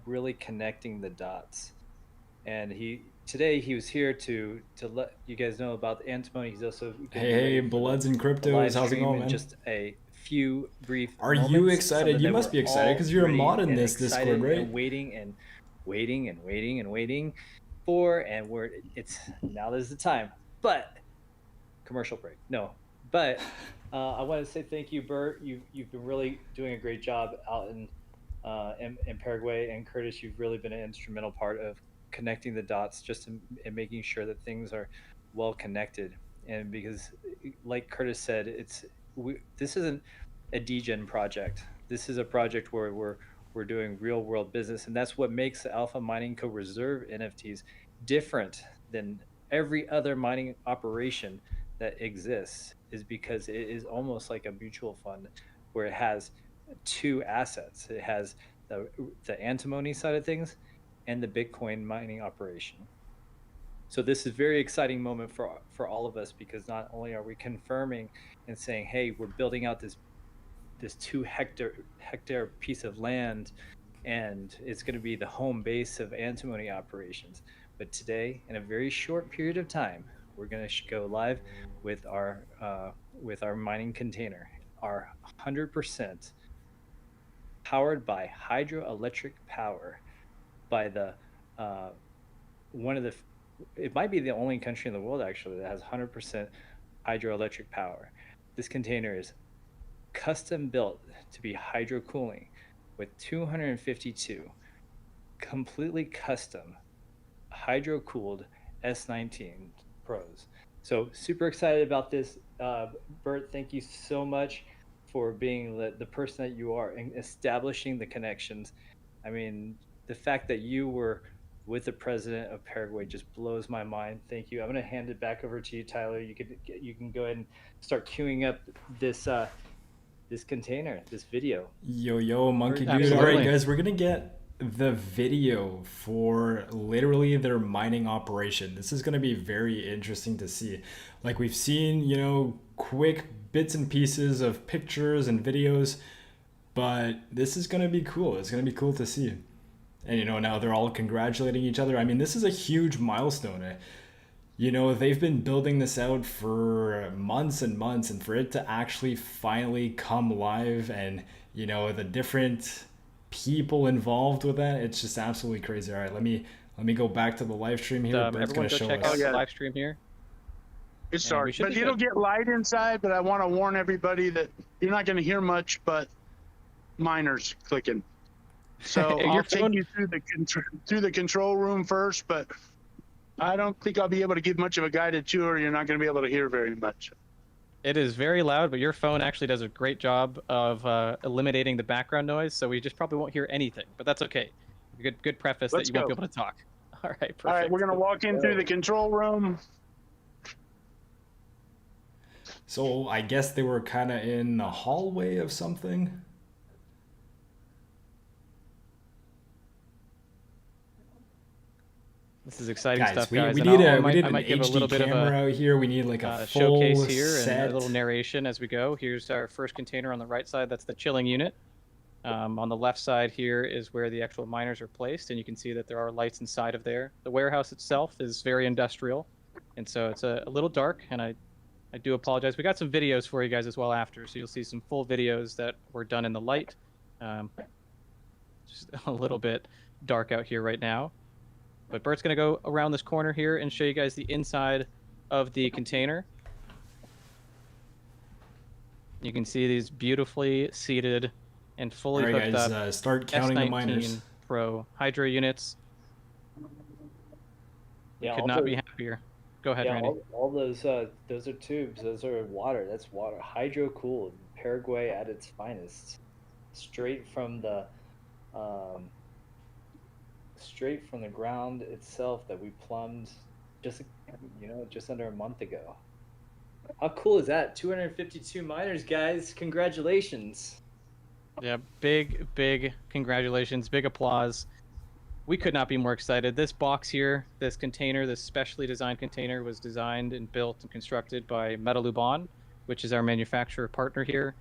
really connecting the dots. And today he was here to let you guys know about the antimony. He's also Hey, Bloods and Cryptos, how's it going, man? Just a few brief. Are you excited? You must be excited because you're a mod in this Discord, right? And waiting for, and it's now is the time. But commercial break. No, but I want to say thank you, Bert. You've been really doing a great job out in Paraguay, and Curtis, you've really been an instrumental part of connecting the dots, just in making sure that things are well connected. And because, like Curtis said, this isn't a degen project. This is a project where we're doing real world business, and that's what makes the Alpha Mining Co. Reserve NFTs different than every other mining operation that exists, is because it is almost like a mutual fund where it has two assets. It has the antimony side of things and the Bitcoin mining operation. So this is a very exciting moment for all of us, because not only are we confirming and saying, hey, we're building out this 2 hectare piece of land, and it's going to be the home base of antimony operations. But today, in a very short period of time, we're going to go live with our mining container, our 100% powered by hydroelectric power, by the it might be the only country in the world actually that has 100% hydroelectric power. This container is custom built to be hydro cooling with 252 completely custom hydro cooled S19 Pros. So super excited about this. Bert, thank you so much for being the person that you are and establishing the connections. I mean, the fact that you were with the president of Paraguay just blows my mind. Thank you. I'm going to hand it back over to you, Tyler. You can go ahead and start queuing up this container, this video. Yo, monkey dude. Absolutely. All right, guys, we're gonna get the video for literally their mining operation. This is gonna be very interesting to see. Like, we've seen, quick bits and pieces of pictures and videos, but this is gonna be cool. It's gonna be cool to see. And now they're all congratulating each other. I mean, this is a huge milestone. They've been building this out for months and months, and for it to actually finally come live, and the different people involved with that, it's just absolutely crazy. All right, let me go back to the live stream here. Bert's Everyone gonna go show check us. out the live stream here. It's Yeah, dark, we should but be it'll good. get light inside. But I want to warn everybody that you're not going to hear much but miners clicking. So Your I'll phone- take you through the control room first, but I don't think I'll be able to give much of a guided tour. You're not going to be able to hear very much. It is very loud, but your phone actually does a great job of eliminating the background noise, so we just probably won't hear anything. But that's okay. Good preface Let's that you won't go. be able to talk. All right, perfect. All right, we're going to walk in through the control room. So I guess they were kind of in the hallway of something. This is exciting Guys, stuff, we guys. need And an I might give a little HD bit of camera a out here. We need like a full showcase here set. and a little narration as we go. Here's our first container on the right side. That's the chilling unit. On the left side here is where the actual miners are placed, and you can see that there are lights inside of there. The warehouse itself is very industrial, and so it's a little dark, and I I do apologize. We got some videos for you guys as well after, so you'll see some full videos that were done in the light. Just a little bit dark out here right now. But Bert's going to go around this corner here and show you guys the inside of the container. You can see these beautifully seated and fully All right, hooked guys, up start counting the S19 miners. Pro hydro units. Yeah, Could all not the- be happier. Go ahead, Yeah, Randy. all those are tubes. Those are water. That's water. Hydro cooled. Paraguay at its finest. Straight from the ground itself that we plumbed just just under a month ago. How cool is that? 252 miners, guys. Congratulations. Yeah, big congratulations, big applause. We could not be more excited. This box here, this container, this specially designed container was designed and built and constructed by Metalubon, which is our manufacturer partner here.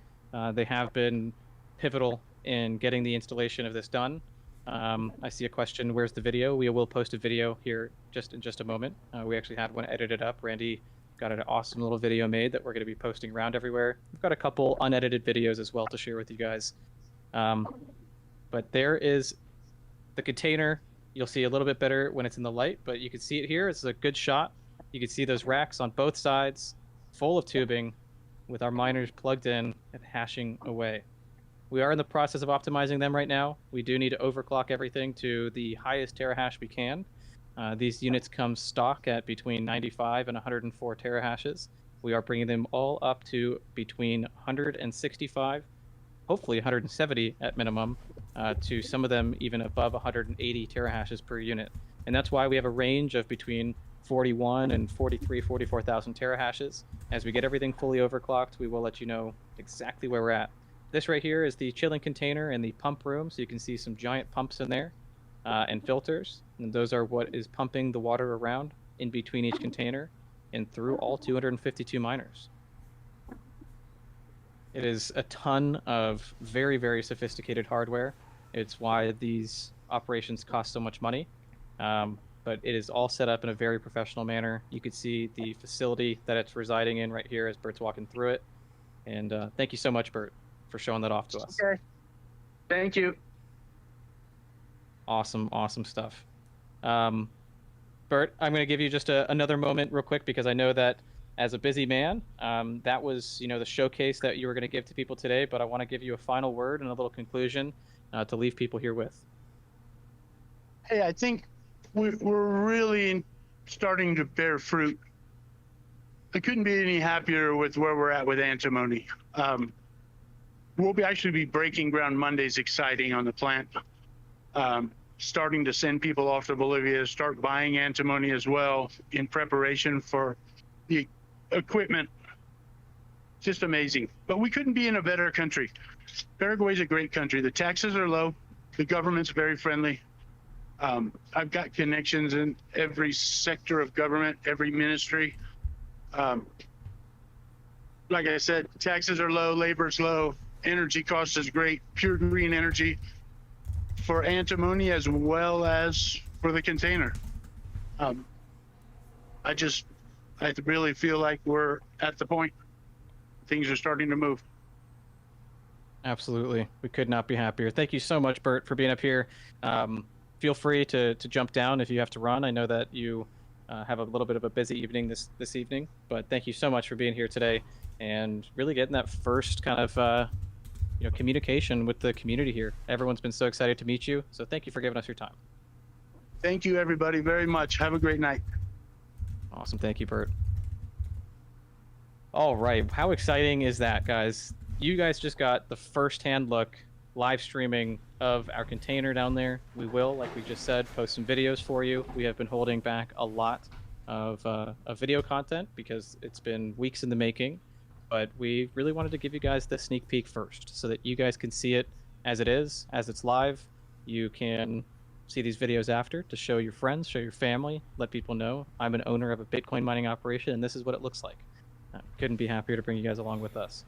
They have been pivotal in getting the installation of this done. I see a question, where's the video? We will post a video here in just a moment. We actually had one edited up. Randy got an awesome little video made that we're going to be posting around everywhere. We've got a couple unedited videos as well to share with you guys. But there is the container. You'll see a little bit better when it's in the light, but you can see it here. It's a good shot. You can see those racks on both sides, full of tubing, with our miners plugged in and hashing away. We are in the process of optimizing them right now. We do need to overclock everything to the highest terahash we can. These units come stock at between 95 and 104 terahashes. We are bringing them all up to between 165, hopefully 170 at minimum, to some of them even above 180 terahashes per unit. And that's why we have a range of between 41 and 44,000 terahashes. As we get everything fully overclocked, we will let you know exactly where we're at. This right here is the chilling container and the pump room, so you can see some giant pumps in there and filters. And those are what is pumping the water around in between each container and through all 252 miners. It is a ton of very sophisticated hardware. It's why these operations cost so much money. But it is all set up in a very professional manner. You can see the facility that it's residing in right here as Bert's walking through it. And thank you so much, Bert, for showing that off to us. Okay. Thank you. Awesome stuff. Bert, I'm going to give you just another moment real quick because I know that as a busy man, that was the showcase that you were going to give to people today, but I want to give you a final word and a little conclusion to leave people here with. Hey, I think we're really starting to bear fruit. I couldn't be any happier with where we're at with antimony. We'll actually be breaking ground Monday's exciting on the plant. Starting to send people off to Bolivia, start buying antimony as well in preparation for the equipment. Just amazing. But we couldn't be in a better country. Paraguay's a great country. The taxes are low. The government's very friendly. I've got connections in every sector of government, every ministry. Like I said, taxes are low, labor's low, energy cost is great, pure green energy for antimony as well as for the container. I really feel like we're at the point. Things are starting to move. Absolutely. We could not be happier. Thank you so much, Bert, for being up here. Feel free to jump down if you have to run. I know that you have a little bit of a busy evening this evening, but thank you so much for being here today and really getting that first kind of communication with the community here. Everyone's been so excited to meet you, so thank you for giving us your time. Thank you, everybody, very much. Have a great night. Awesome. Thank you, Bert. All right. How exciting is that, guys? You guys just got the first-hand look, live streaming of our container down there. We will, like we just said, post some videos for you. We have been holding back a lot of video content because it's been weeks in the making, but we really wanted to give you guys the sneak peek first so that you guys can see it as it is, as it's live. You can see these videos after to show your friends, show your family, let people know I'm an owner of a Bitcoin mining operation and this is what it looks like. Couldn't be happier to bring you guys along with us.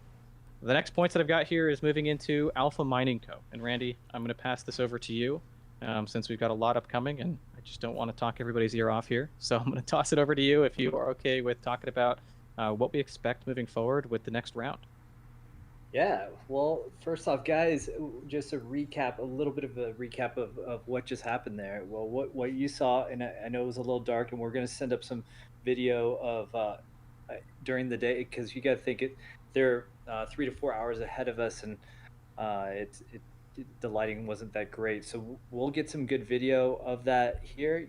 The next points that I've got here is moving into Alpha Mining Co. And Randy, I'm going to pass this over to you since we've got a lot upcoming and I just don't want to talk everybody's ear off here. So I'm going to toss it over to you if you are okay with talking about what we expect moving forward with the next round. Yeah, well, first off, guys, just a little bit of a recap of what just happened there. Well, what you saw, and I know it was a little dark, and we're going to send up some video of during the day because you got to think they're 3 to 4 hours ahead of us, and the lighting wasn't that great. So we'll get some good video of that here.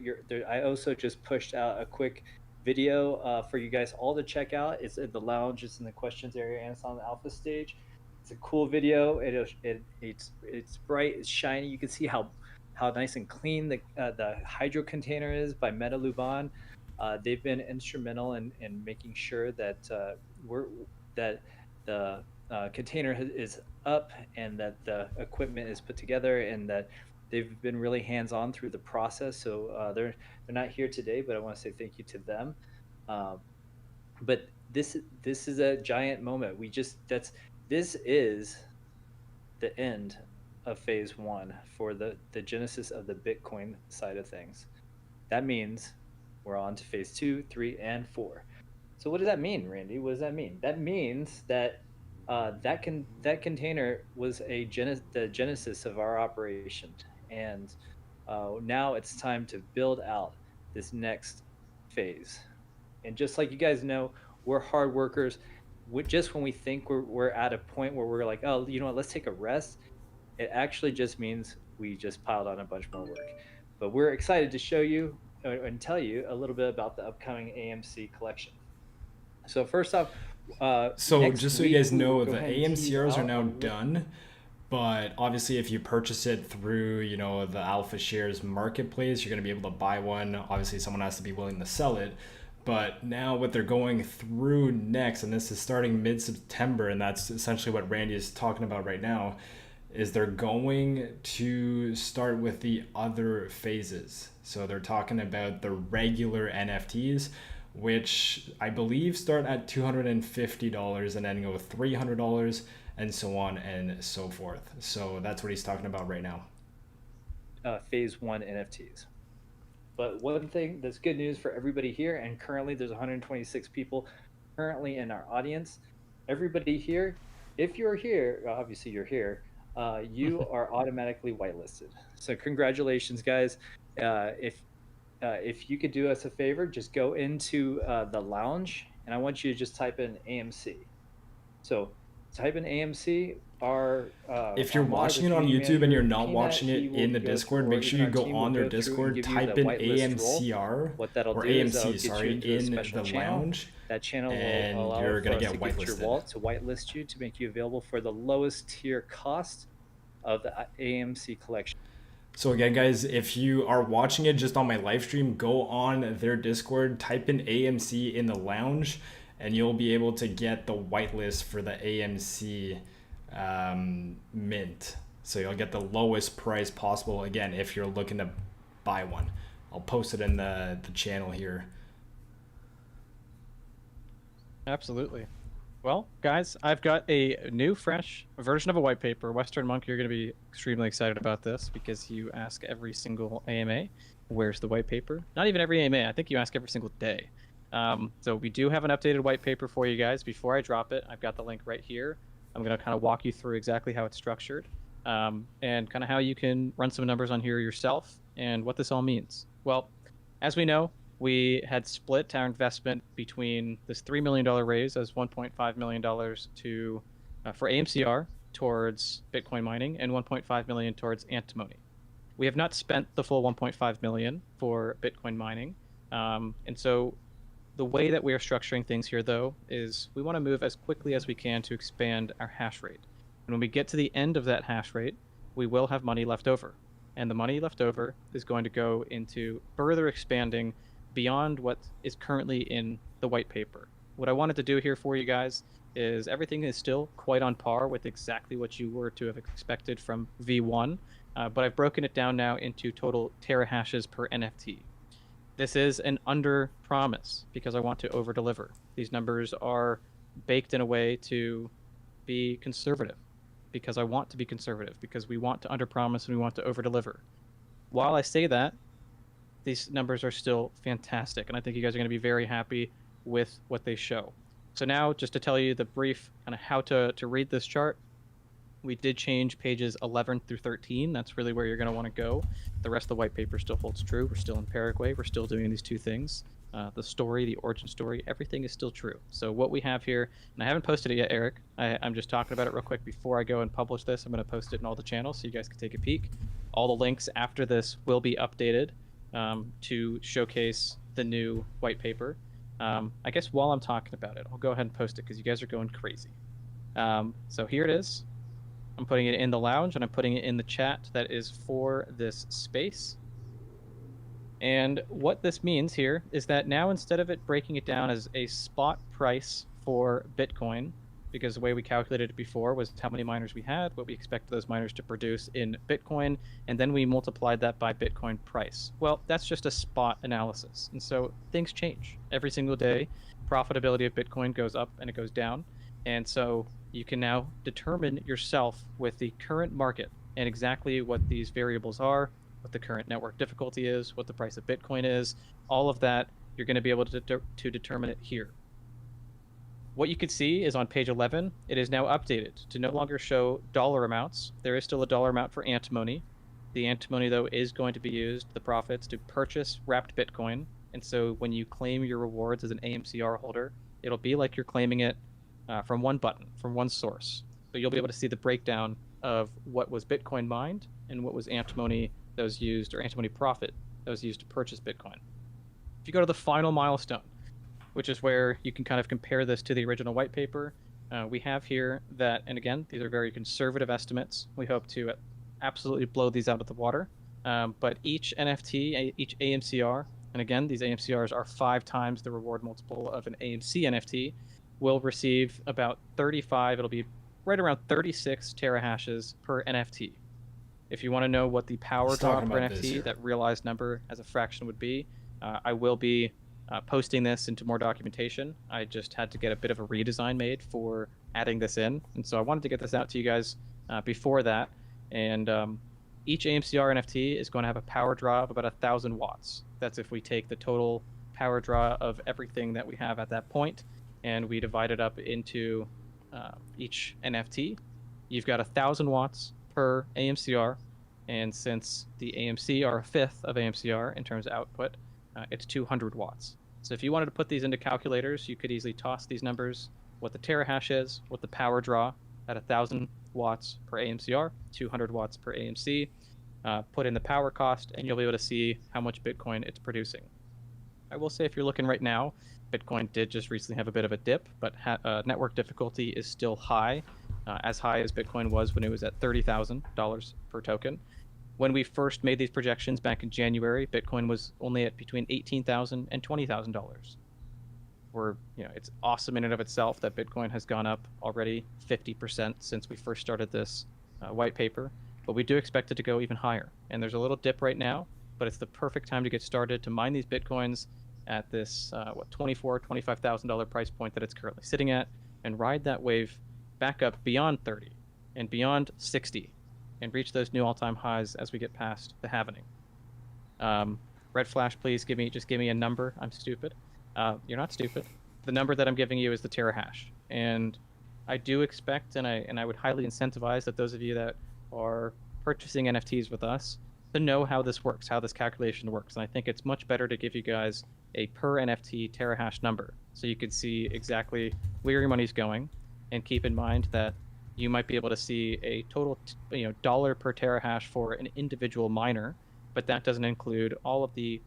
I also just pushed out a quick video for you guys all to check out. It's in the lounge, it's in the questions area, and it's on the alpha stage. It's a cool video. It's bright, it's shiny. You can see how nice and clean the hydro container is by Meta Luban. They've been instrumental in making sure that the container is up and that the equipment is put together, and that they've been really hands-on through the process. So they're not here today, but I want to say thank you to them. But this is a giant moment. This is the end of phase 1 for the genesis of the Bitcoin side of things. That means we're on to phase 2, 3, and 4. So what does that mean, Randy? What does that mean? That means that that container was the genesis of our operation, and now it's time to build out this next phase. And just like you guys know, we're hard workers. Just when we think we're at a point where we're like, oh, you know what, let's take a rest, it actually just means we just piled on a bunch more work. But we're excited to show you and tell you a little bit about the upcoming AMC collection. So first off, So just so you guys know, go the ahead and tease AMCRs are out now on what- done, but obviously if you purchase it through, you know, the Alpha Shares marketplace, you're going to be able to buy one. Obviously someone has to be willing to sell it. But now what they're going through next, and this is starting mid-September, and that's essentially what Randy is talking about right now, is they're going to start with the other phases. So they're talking about the regular NFTs, which I believe start at $250 and then go $300 and so on and so forth. So that's what he's talking about right now. phase 1 NFTs. But one thing that's good news for everybody here, and currently there's 126 people currently in our audience. Everybody here, if you're here, obviously you're here, you are automatically whitelisted. So congratulations, guys. If you could do us a favor, just go into the lounge, and I want you to just type in AMC. So type in AMC. If you're watching it on YouTube and you're not watching it in the Discord, make sure you go on their Discord, type in AMCR or AMC, sorry, in the lounge. That channel and will allow you're for gonna us get to get your whitelisted. wallet to whitelist you to make you available for the lowest tier cost of the AMC collection. So again, guys, if you are watching it just on my live stream, go on their Discord, type in AMC in the lounge, and you'll be able to get the whitelist for the AMC mint. So you'll get the lowest price possible, again, if you're looking to buy one. I'll post it in the channel here. Absolutely. Well, guys, I've got a new, fresh version of a white paper. Western Monk, you're going to be extremely excited about this because you ask every single AMA, where's the white paper? Not even every AMA. I think you ask every single day. So we do have an updated white paper for you guys. Before I drop it, I've got the link right here. I'm going to kind of walk you through exactly how it's structured and kind of how you can run some numbers on here yourself and what this all means. Well, as we know, we had split our investment between this $3 million raise as $1.5 million to for AMCR towards Bitcoin mining and $1.5 million towards Antimony. We have not spent the full $1.5 million for Bitcoin mining. And so the way that we are structuring things here, though, is we want to move as quickly as we can to expand our hash rate. And when we get to the end of that hash rate, we will have money left over. And the money left over is going to go into further expanding beyond what is currently in the white paper. What I wanted to do here for you guys is everything is still quite on par with exactly what you were to have expected from V1, but I've broken it down now into total terahashes per NFT. This is an under promise because I want to over deliver. These numbers are baked in a way to be conservative because I want to be conservative, because we want to under promise and we want to over deliver. While I say that, these numbers are still fantastic, and I think you guys are going to be very happy with what they show. So now, just to tell you the brief kind of how to read this chart, we did change pages 11 through 13. That's really where you're going to want to go. The rest of the white paper still holds true. We're still in Paraguay. We're still doing these two things. The story, the origin story, everything is still true. So what we have here, and I haven't posted it yet, Eric. I'm just talking about it real quick before I go and publish this. I'm going to post it in all the channels so you guys can take a peek. All the links after this will be updated to showcase the new white paper. I guess while I'm talking about it, I'll go ahead and post it because you guys are going crazy. So here it is. I'm putting it in the lounge and I'm putting it in the chat that is for this space. And what this means here is that now instead of it breaking it down as a spot price for Bitcoin, because the way we calculated it before was how many miners we had, what we expect those miners to produce in Bitcoin, and then we multiplied that by Bitcoin price. Well, that's just a spot analysis. And so things change every single day. Profitability of Bitcoin goes up and it goes down. And so you can now determine yourself with the current market and exactly what these variables are, what the current network difficulty is, what the price of Bitcoin is, all of that, you're going to be able to determine it here. What you can see is on page 11, it is now updated to no longer show dollar amounts. There is still a dollar amount for antimony. The antimony, though, is going to be used, the profits, to purchase wrapped Bitcoin. And so when you claim your rewards as an AMCR holder, it'll be like you're claiming it from one button, from one source. So you'll be able to see the breakdown of what was Bitcoin mined and what was antimony that was used, or antimony profit that was used to purchase Bitcoin. If you go to the final milestone, which is where you can kind of compare this to the original white paper, we have here that, and again, these are very conservative estimates. We hope to absolutely blow these out of the water. But each NFT, each AMCR, and again, these AMCRs are 5 times the reward multiple of an AMC NFT, will receive about 35, it'll be right around 36 terahashes per NFT. If you want to know what the power drop per NFT, that realized number as a fraction would be, I will be posting this into more documentation. I just had to get a bit of a redesign made for adding this in. And so I wanted to get this out to you guys before that. And each AMCR NFT is going to have a power draw of about 1,000 watts. That's if we take the total power draw of everything that we have at that point, and we divide it up into each NFT. You've got 1,000 watts per AMCR, and since the AMC are a fifth of AMCR in terms of output, it's 200 watts. So if you wanted to put these into calculators, you could easily toss these numbers, what the terahash is, what the power draw at 1,000 watts per AMCR, 200 watts per AMC, put in the power cost, and you'll be able to see how much Bitcoin it's producing. I will say if you're looking right now, Bitcoin did just recently have a bit of a dip, but network difficulty is still high, as high as Bitcoin was when it was at $30,000 per token. When we first made these projections back in January, Bitcoin was only at between $18,000 and $20,000. It's awesome in and of itself that Bitcoin has gone up already 50% since we first started this white paper, but we do expect it to go even higher. And there's a little dip right now, but it's the perfect time to get started to mine these Bitcoins at this $24,000, $25,000 price point that it's currently sitting at, and ride that wave back up beyond 30 and beyond 60 and reach those new all-time highs as we get past the halvening. Red Flash, please give me a number. I'm stupid. You're not stupid. The number that I'm giving you is the terahash, and I do expect, and I would highly incentivize that those of you that are purchasing NFTs with us to know how this works, how this calculation works. And I think it's much better to give you guys a per NFT terahash number so you can see exactly where your money's going, and keep in mind that you might be able to see a total dollar per terahash for an individual miner, but that doesn't include all of the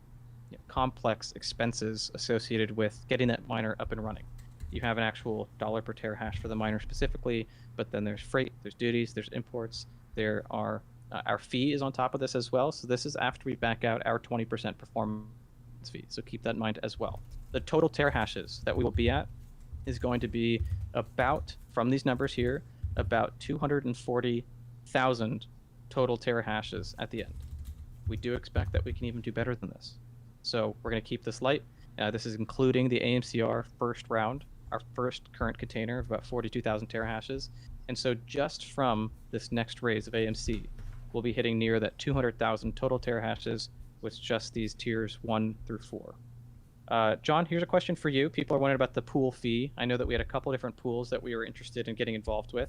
complex expenses associated with getting that miner up and running. You have an actual dollar per terahash for the miner specifically, but then there's freight, there's duties, there's imports, there are our fee is on top of this as well. So this is after we back out our 20% performance fee. So keep that in mind as well. The total terahashes that we will be at is going to be about, from these numbers here, about 240,000 total terahashes at the end. We do expect that we can even do better than this. So we're going to keep this light. This is including the AMCR first round, our first current container of about 42,000 terahashes. And so just from this next raise of AMC, we'll be hitting near that 200,000 total terahashes with just these tiers 1 through 4. John, here's a question for you. People are wondering about the pool fee. I know that we had a couple different pools that we were interested in getting involved with.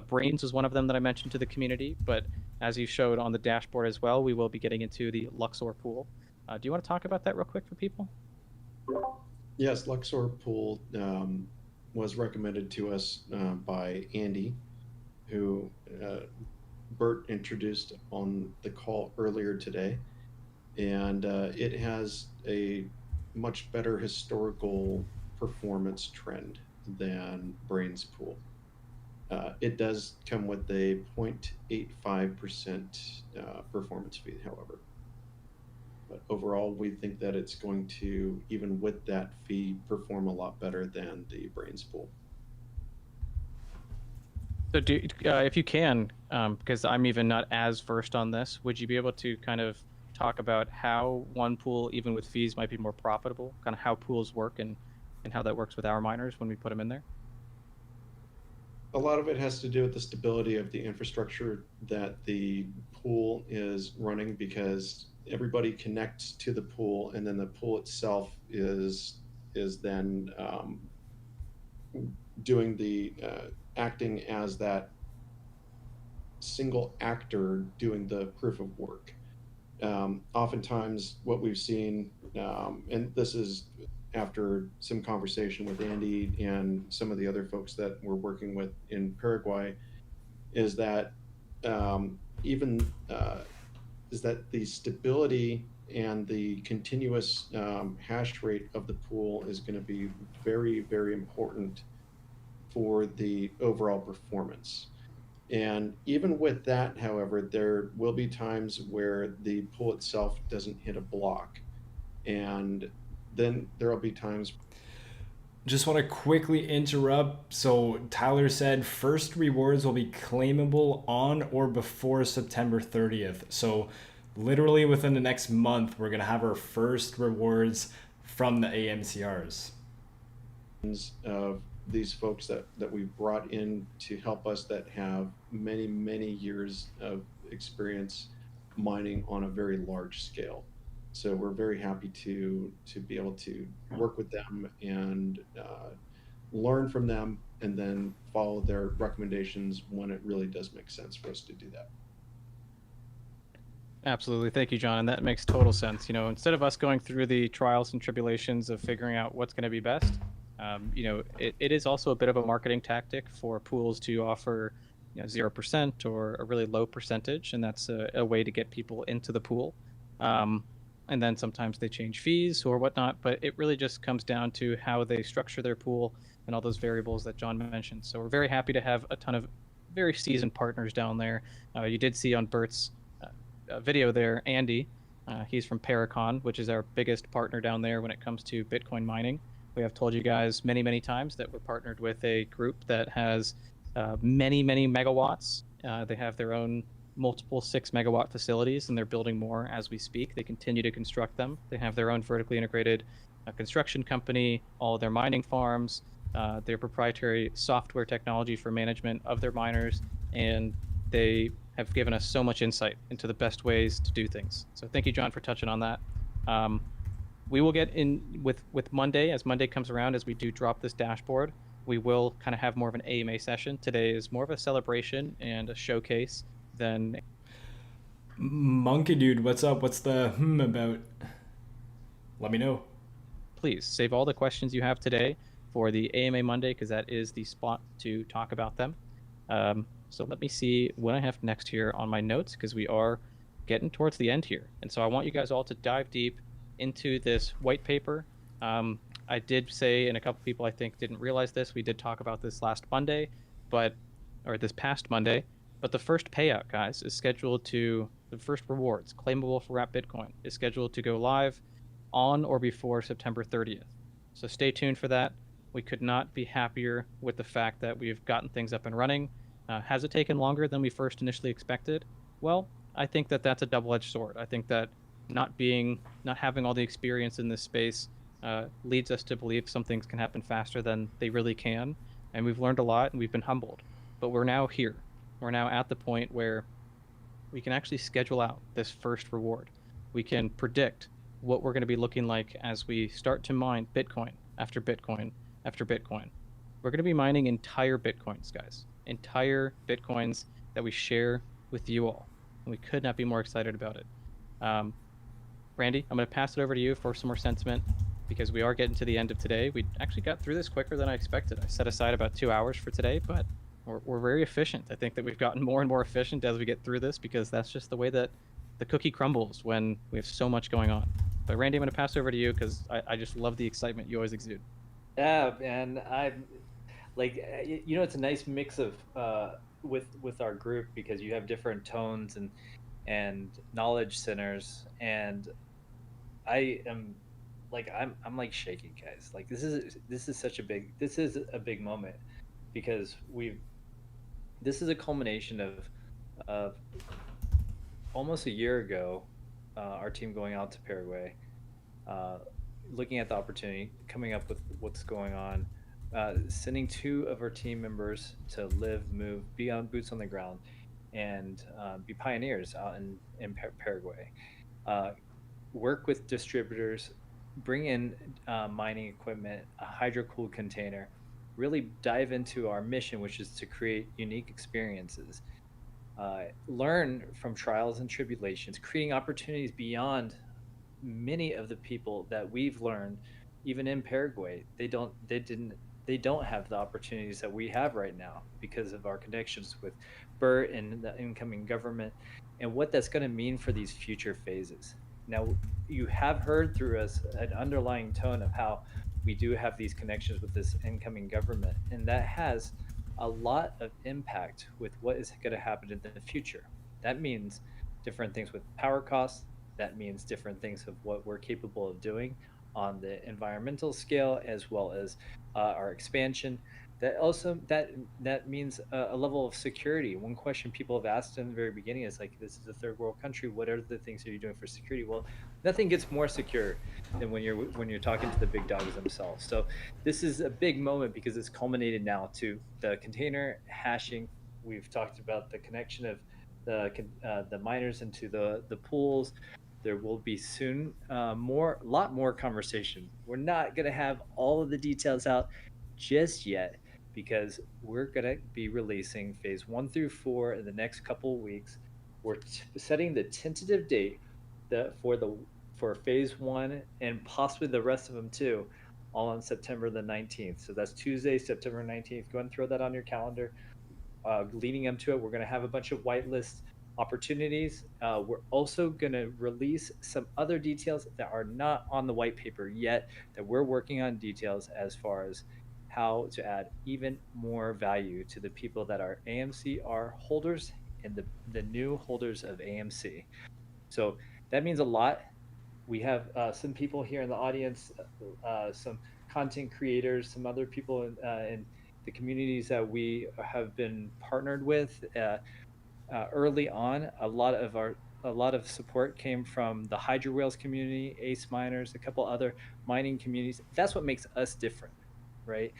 Brains was one of them that I mentioned to the community, but as you showed on the dashboard as well, we will be getting into the Luxor pool. Do you want to talk about that real quick for people? Yes, Luxor Pool was recommended to us by Andy, who Bert introduced on the call earlier today. And it has a much better historical performance trend than Brains Pool. It does come with a 0.85% performance fee, however. But overall, we think that it's going to, even with that fee, perform a lot better than the Brains Pool. So, if you can, because I'm even not as versed on this, would you be able to kind of talk about how one pool, even with fees, might be more profitable? Kind of how pools work and how that works with our miners when we put them in there? A lot of it has to do with the stability of the infrastructure that the pool is running, because everybody connects to the pool, and then the pool itself is then doing the acting as that single actor doing the proof of work. Oftentimes, what we've seen, and this is after some conversation with Andy and some of the other folks that we're working with in Paraguay, is that is that the stability and the continuous hash rate of the pool is going to be very, very important for the overall performance. And even with that, however, there will be times where the pool itself doesn't hit a block. And then there will be times. Just want to quickly interrupt. So Tyler said first rewards will be claimable on or before September 30th. So literally within the next month, we're going to have our first rewards from the AMCRs. Of these folks that we've brought in to help us, that have many, many years of experience mining on a very large scale. So we're very happy to be able to work with them and learn from them, and then follow their recommendations when it really does make sense for us to do that. Absolutely. Thank you, John. And that makes total sense. You know, instead of us going through the trials and tribulations of figuring out what's going to be best, it is also a bit of a marketing tactic for pools to offer 0% or a really low percentage. And that's a way to get people into the pool. And then sometimes they change fees or whatnot, but it really just comes down to how they structure their pool and all those variables that John mentioned. So we're very happy to have a ton of very seasoned partners down there. You did see on Bert's video there, Andy. He's from Paragon, which is our biggest partner down there when it comes to Bitcoin mining. We have told you guys many, many times that we're partnered with a group that has many, many megawatts. They have their own multiple 6 megawatt facilities, and they're building more as we speak. They continue to construct them. They have their own vertically integrated construction company, all their mining farms, their proprietary software technology for management of their miners, and they have given us so much insight into the best ways to do things. So thank you, John, for touching on that. We will get in with Monday, as Monday comes around, as we do drop this dashboard, we will kind of have more of an AMA session. Today is more of a celebration and a showcase than... Monkey Dude, what's up? What's the about? Let me know. Please save all the questions you have today for the AMA Monday, because that is the spot to talk about them. So let me see what I have next here on my notes, because we are getting towards the end here. And so I want you guys all to dive deep into this white paper. I did say, and a couple people I think didn't realize this, we did talk about this last Monday, or this past Monday, but the first payout, guys, is scheduled to, the first rewards, claimable for Wrap Bitcoin, is scheduled to go live on or before September 30th. So stay tuned for that. We could not be happier with the fact that we've gotten things up and running. Has it taken longer than we first initially expected? Well, I think that that's a double-edged sword. I think that not having all the experience in this space leads us to believe some things can happen faster than they really can. And we've learned a lot, and we've been humbled. But we're now here. We're now at the point where we can actually schedule out this first reward. We can predict what we're going to be looking like as we start to mine Bitcoin after Bitcoin after Bitcoin. We're going to be mining entire Bitcoins, guys. Entire Bitcoins that we share with you all. And we could not be more excited about it. Randy, I'm going to pass it over to you for some more sentiment because we are getting to the end of today. We actually got through this quicker than I expected. I set aside about 2 hours for today, but we're very efficient. I think that we've gotten more and more efficient as we get through this because that's just the way that the cookie crumbles when we have so much going on. But Randy, I'm going to pass it over to you because I just love the excitement you always exude. Yeah, and I'm like, it's a nice mix of with our group because you have different tones and knowledge centers, and I am like I'm like shaking, guys. Like this is such a big moment because this is a culmination of almost a year ago, our team going out to Paraguay, looking at the opportunity, coming up with what's going on, sending 2 of our team members to live, move, be on boots on the ground, and be pioneers out in Paraguay. Work with distributors, bring in mining equipment, a hydro-cooled container, really dive into our mission, which is to create unique experiences. Learn from trials and tribulations, creating opportunities beyond many of the people that we've learned, even in Paraguay. They don't have the opportunities that we have right now because of our connections with Bert and the incoming government and what that's going to mean for these future phases. Now, you have heard through us an underlying tone of how we do have these connections with this incoming government, and that has a lot of impact with what is going to happen in the future. That means different things with power costs. That means different things of what we're capable of doing on the environmental scale, as well as our expansion. That means a level of security. One question people have asked in the very beginning is like, this is a third world country. What are the things that you're doing for security? Well, nothing gets more secure than when you're talking to the big dogs themselves. So this is a big moment because it's culminated now to the container hashing. We've talked about the connection of the miners into the pools. There will be soon a lot more conversation. We're not going to have all of the details out just yet because we're going to be releasing phase 1 through 4 in the next couple of weeks. We're setting the tentative date for phase 1 and possibly the rest of them too, all on September the 19th. So that's Tuesday, September 19th. Go ahead and throw that on your calendar. Leading up to it, we're going to have a bunch of whitelist opportunities. We're also going to release some other details that are not on the white paper yet, that we're working on details as far as how to add even more value to the people that are AMCR holders and the new holders of AMC. So that means a lot. We have some people here in the audience, some content creators, some other people in the communities that we have been partnered with. Early on, a lot of support came from the Hydro Whales community, Ace Miners, a couple other mining communities. That's what makes us different, right?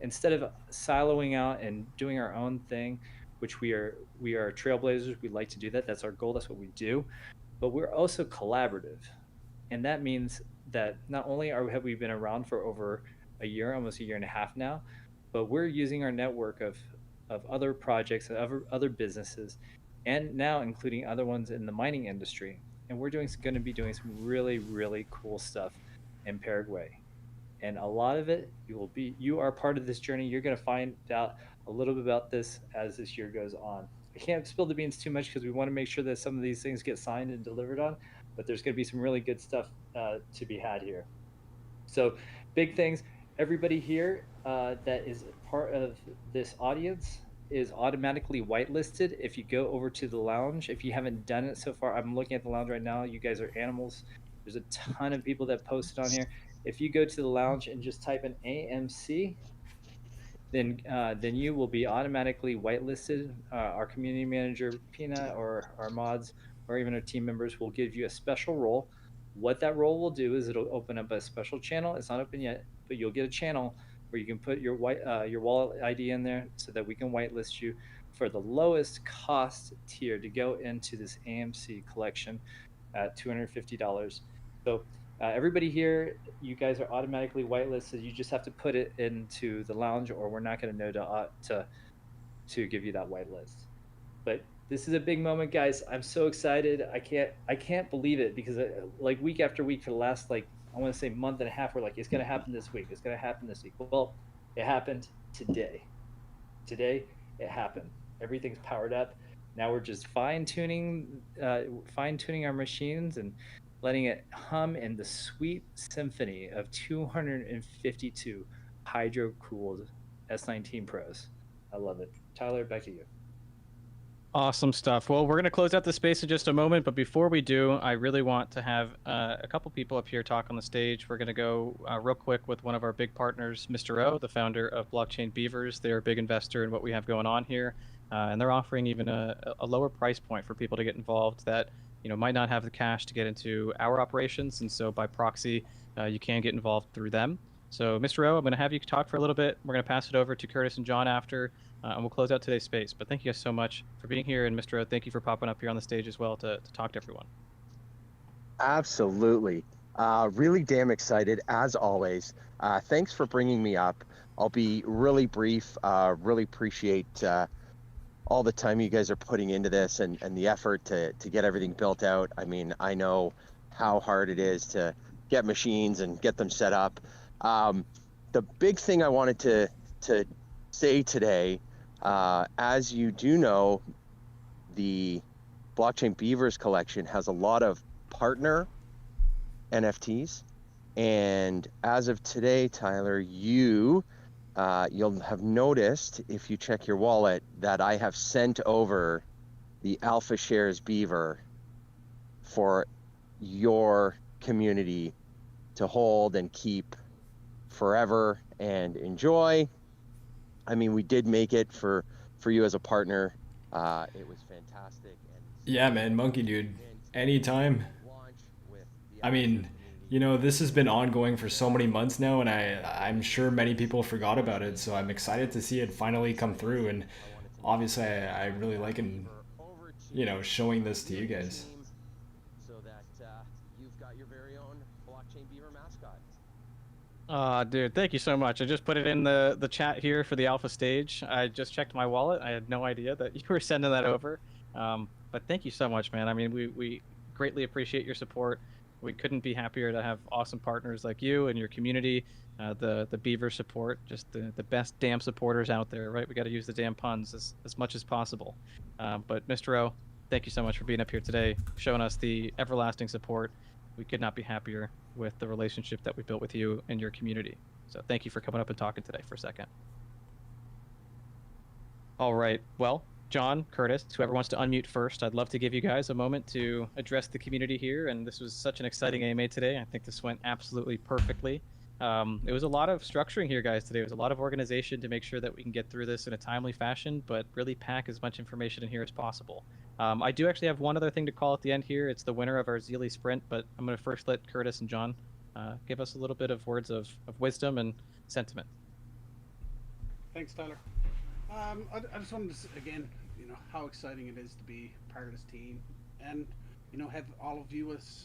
Instead of siloing out and doing our own thing, which we are trailblazers. We like to do that. That's our goal. That's what we do. But we're also collaborative, and that means that not only have we been around for over a year, almost a year and a half now, but we're using our network of other projects and other businesses, and now including other ones in the mining industry. And we're going to be doing some really, really cool stuff in Paraguay. And a lot of it, you are part of this journey. You're going to find out a little bit about this as this year goes on. I can't spill the beans too much because we want to make sure that some of these things get signed and delivered on, but there's going to be some really good stuff to be had here. So big things. Everybody here that is part of this audience is automatically whitelisted if you go over to the lounge. If you haven't done it so far, I'm looking at the lounge right now. You guys are animals. There's a ton of people that posted on here. If you go to the lounge and just type in AMC, then you will be automatically whitelisted. Our community manager, Pina, or our mods, or even our team members will give you a special role. What that role will do is it'll open up a special channel. It's not open yet, but you'll get a channel where you can put your wallet ID in there so that we can whitelist you for the lowest cost tier to go into this AMC collection at $250. So Everybody here, you guys are automatically whitelisted. You just have to put it into the lounge, or we're not going to know to give you that whitelist. But this is a big moment, guys. I'm so excited. I can't believe it, because like week after week for the last, like, I want to say month and a half, we're like, it's going to happen this week. It's going to happen this week. Well, it happened today. Today it happened. Everything's powered up. Now we're just fine tuning our machines and letting it hum in the sweet symphony of 252 hydro cooled S19 Pros. I love it. Tyler, back to you. Awesome stuff. Well, we're going to close out the space in just a moment, but before we do, I really want to have a couple people up here talk on the stage. We're going to go real quick with one of our big partners, Mr. O, the founder of Blockchain Beavers. They're a big investor in what we have going on here, and they're offering even a lower price point for people to get involved that might not have the cash to get into our operations, and so by proxy, you can get involved through them. So, Mr. O, I'm going to have you talk for a little bit. We're going to pass it over to Curtis and John after. And we'll close out today's space. But thank you guys so much for being here. And Mr. O, thank you for popping up here on the stage as well to talk to everyone. Absolutely. Really damn excited, as always. Thanks for bringing me up. I'll be really brief. Really appreciate all the time you guys are putting into this and the effort to get everything built out. I mean, I know how hard it is to get machines and get them set up. The big thing I wanted to say today, as you do know, the Blockchain Beavers collection has a lot of partner NFTs, and as of today, Tyler, you'll have noticed, if you check your wallet, that I have sent over the Alpha Shares Beaver for your community to hold and keep forever and enjoy. I mean, we did make it for you as a partner. It was fantastic. And Yeah, man, Monkey Dude, anytime. I mean, this has been ongoing for so many months now, and I'm sure many people forgot about it, so I'm excited to see it finally come through, and obviously I really like showing this to you guys. so that you've got your very own Blockchain Beaver mascot. Dude, thank you so much. I just put it in the chat here for the alpha stage. I just checked my wallet. I had no idea that you were sending that over. But thank you so much, man. I mean, we greatly appreciate your support. We couldn't be happier to have awesome partners like you and your community, the Beaver support, just the best damn supporters out there, right? We got to use the damn puns as much as possible. But Mr. O, thank you so much for being up here today, showing us the everlasting support. We could not be happier with the relationship that we built with you and your community. So thank you for coming up and talking today for a second. All right. Well, John, Curtis, whoever wants to unmute first, I'd love to give you guys a moment to address the community here. And this was such an exciting AMA today. I think this went absolutely perfectly. It was a lot of structuring here, guys, today. It was a lot of organization to make sure that we can get through this in a timely fashion, but really pack as much information in here as possible. I do actually have one other thing to call at the end here. It's the winner of our Zeely Sprint, but I'm going to first let Curtis and John give us a little bit of words of wisdom and sentiment. Thanks, Tyler. I just wanted to say again, how exciting it is to be part of this team, and have all of you as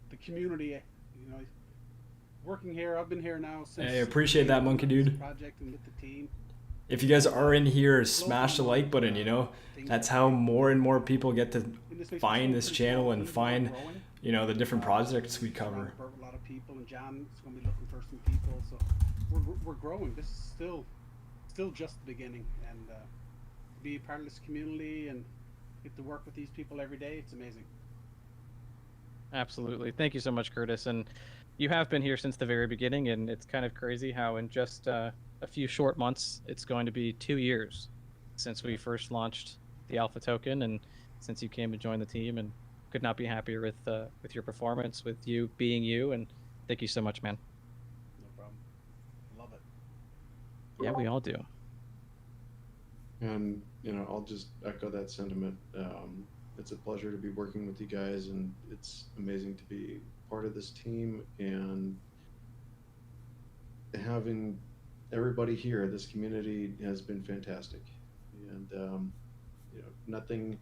the community. Working here, I've been here now since. I appreciate that, Monkey Dude. Project and with the team. If you guys are in here, smash the like button. That's how more and more people get to find this channel and find the different projects we cover. A lot of people, and John is going to be looking for some people, so we're growing. This is still just the beginning, and to be part of this community and get to work with these people every day, it's amazing. Absolutely. Thank you so much, Curtis. And you have been here since the very beginning, and it's kind of crazy how in just a few short months, it's going to be 2 years since we first launched the Alpha token, and since you came to join the team, and could not be happier with your performance, with you being you, and thank you so much, man. No problem. Love it. Yeah, we all do. And I'll just echo that sentiment. It's a pleasure to be working with you guys, and it's amazing to be part of this team, and having everybody here. This community has been fantastic, and nothing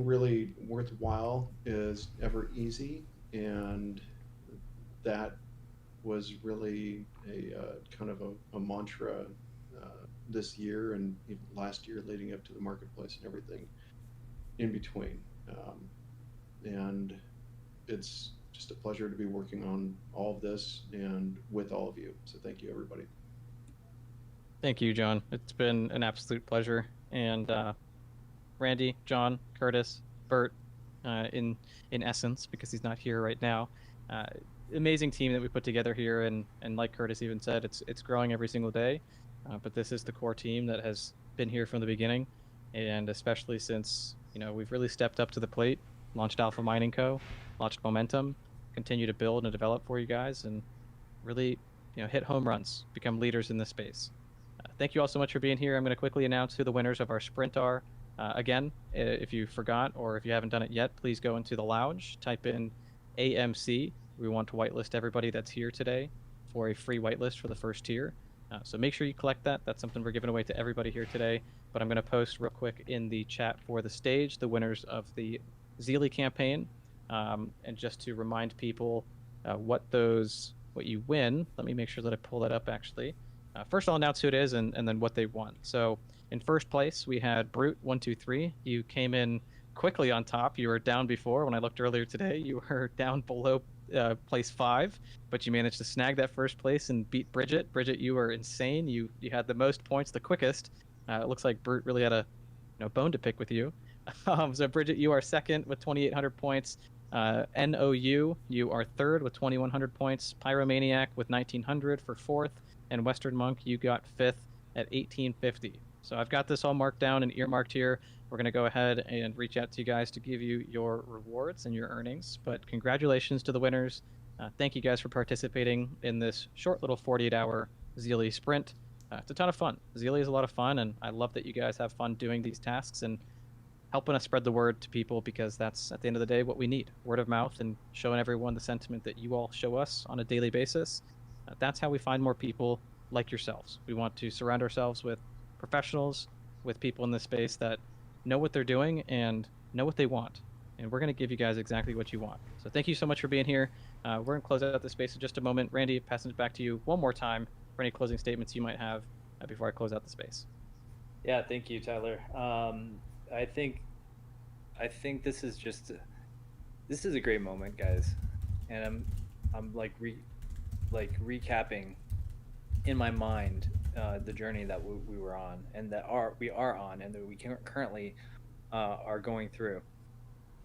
really worthwhile is ever easy, and that was really a kind of a mantra this year and even last year leading up to the marketplace and everything in between. And it's just a pleasure to be working on all of this and with all of you. So thank you, everybody. Thank you, John. It's been an absolute pleasure. And Randy, John, Curtis, Bert, in essence, because he's not here right now. Amazing team that we put together here, and like Curtis even said, it's growing every single day. But this is the core team that has been here from the beginning, and especially since we've really stepped up to the plate, launched Alpha Mining Co., launched Momentum, continue to build and develop for you guys, and really hit home runs, become leaders in this space. Thank you all so much for being here. I'm going to quickly announce who the winners of our sprint are. Again, if you forgot or if you haven't done it yet, please go into the lounge, type in AMC. We want to whitelist everybody that's here today for a free whitelist for the first tier. So make sure you collect that. That's something we're giving away to everybody here today. But I'm going to post real quick in the chat for the stage the winners of the Zeely campaign. And just to remind people what you win, let me make sure that I pull that up actually. First, I'll announce who it is and then what they won. So in first place, we had Brute123. You came in quickly on top. You were down before. When I looked earlier today, you were down below place 5, but you managed to snag that first place and beat Bridget. Bridget, you were insane. You had the most points, the quickest. It looks like Brute really had a bone to pick with you. So Bridget, you are second with 2,800 points. NOU, you are third with 2,100 points. Pyromaniac with 1,900 for fourth. And Western Monk, you got fifth at 1,850. So I've got this all marked down and earmarked here. We're going to go ahead and reach out to you guys to give you your rewards and your earnings. But congratulations to the winners. Thank you guys for participating in this short little 48-hour Zeely sprint. It's a ton of fun. Zeely is a lot of fun, and I love that you guys have fun doing these tasks and helping us spread the word to people, because that's, at the end of the day, what we need. Word of mouth and showing everyone the sentiment that you all show us on a daily basis. That's how we find more people like yourselves. We want to surround ourselves with professionals, with people in this space that know what they're doing and know what they want. And we're going to give you guys exactly what you want. So thank you so much for being here. We're going to close out the space in just a moment. Randy, passing it back to you one more time for any closing statements you might have before I close out the space. Yeah, thank you, Tyler. I think this is this is a great moment, guys, and I'm recapping in my mind the journey that we were on, and that we are on, and that we currently are going through.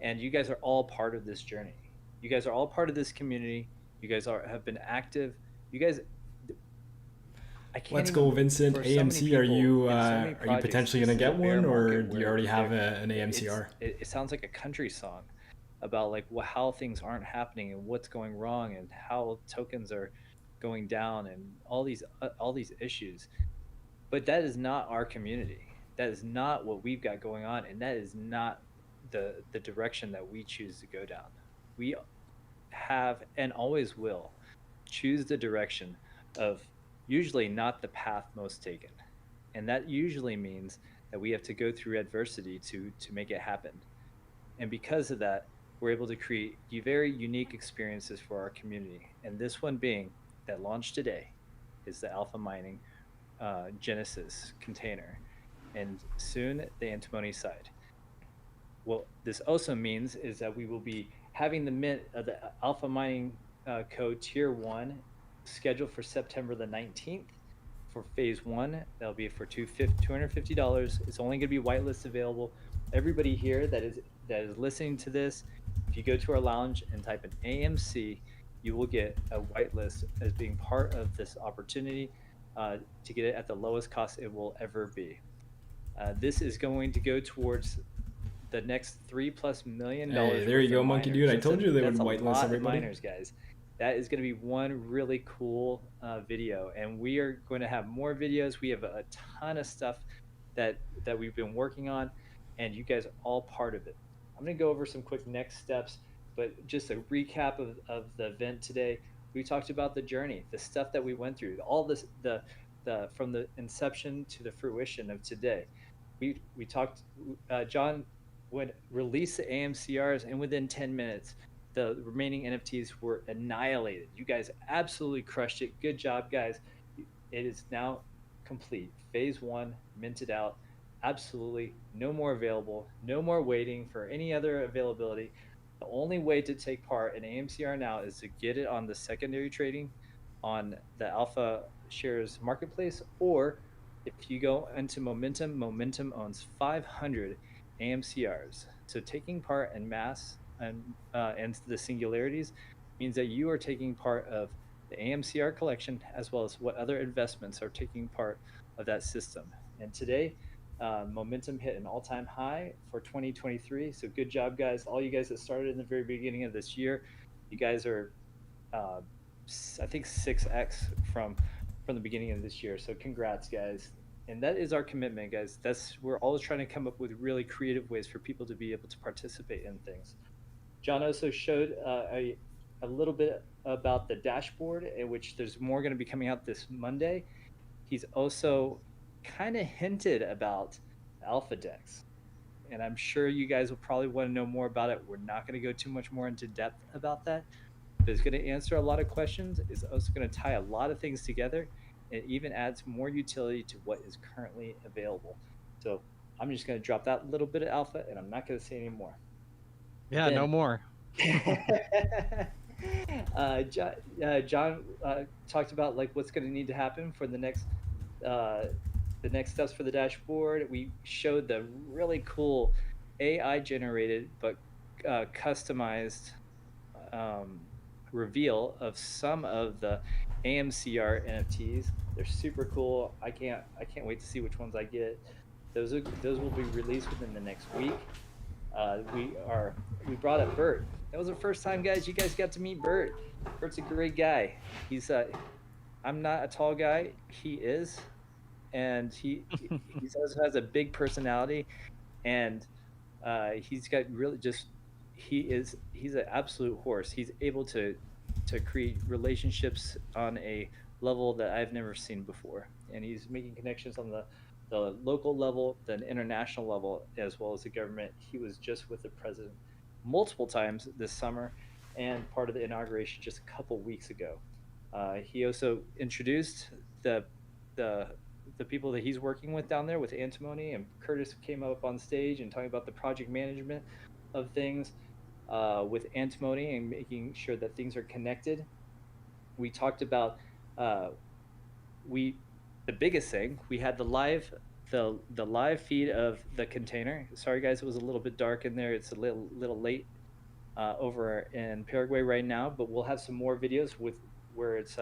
And you guys are all part of this journey. You guys are all part of this community. You guys have been active. You guys. Let's go, Vincent. AMC, are you potentially going to get one, or do you already have an AMCR? It sounds like a country song about how things aren't happening and what's going wrong and how tokens are going down and all these issues. But that is not our community. That is not what we've got going on, and that is not the direction that we choose to go down. We have and always will choose the direction of usually not the path most taken. And that usually means that we have to go through adversity to make it happen. And because of that, we're able to create very unique experiences for our community. And this one being that launched today is the Alpha Mining Genesis container, and soon the Antimony side. What this also means is that we will be having the mint of the Alpha Mining code Tier 1 scheduled for September the 19th for phase 1. That'll be for $250. It's only going to be whitelist available. Everybody here that is listening to this, if you go to our lounge and type in AMC, you will get a whitelist as being part of this opportunity to get it at the lowest cost it will ever be. This is going to go towards the next $3+ million. Hey, there you go, Monkey Dude. I told you they would whitelist everybody. Miners, guys. That is going to be one really cool video, and we are going to have more videos. We have a ton of stuff that we've been working on, and you guys are all part of it. I'm going to go over some quick next steps, but just a recap of the event today. We talked about the journey, the stuff that we went through, all this, the from the inception to the fruition of today. We talked. John would release the AMCRs, and within 10 minutes, the remaining NFTs were annihilated. You guys absolutely crushed it. Good job, guys. It is now complete. Phase 1 minted out. Absolutely no more available. No more waiting for any other availability. The only way to take part in AMCR now is to get it on the secondary trading on the Alpha Shares marketplace, or if you go into Momentum owns 500 AMCRs. So taking part in mass and the singularities means that you are taking part of the AMCR collection as well as what other investments are taking part of that system. And today, Momentum hit an all-time high for 2023. So good job, guys! All you guys that started in the very beginning of this year, you guys are, I think 6x from the beginning of this year. So congrats, guys! And that is our commitment, guys. We're always trying to come up with really creative ways for people to be able to participate in things. John also showed a little bit about the dashboard, in which there's more going to be coming out this Monday. He's also kind of hinted about Alpha Dex, and I'm sure you guys will probably want to know more about it. We're not going to go too much more into depth about that, but it's going to answer a lot of questions. It's also going to tie a lot of things together. It even adds more utility to what is currently available. So I'm just going to drop that little bit of alpha, and I'm not going to say any more. Yeah, no more. John talked about like what's going to need to happen for the next steps for the dashboard. We showed the really cool AI generated but customized reveal of some of the AMCR NFTs. They're super cool. I can't wait to see which ones I get. Those will be released within the next week. We brought up Bert. That was the first time, guys. You guys got to meet Bert. Bert's a great guy. He's I'm not a tall guy. He is, and he also has a big personality, and he's got really just he's an absolute horse. He's able to create relationships on a level that I've never seen before, and he's making connections on the local level, the international level, as well as the government. He was just with the president multiple times this summer, and part of the inauguration just a couple weeks ago. He also introduced the people that he's working with down there with Antimony, and Curtis came up on stage and talking about the project management of things with Antimony and making sure that things are connected. We talked about the biggest thing. We had the live feed of the container. Sorry guys, it was a little bit dark in there. It's a little late over in Paraguay right now, but we'll have some more videos where it's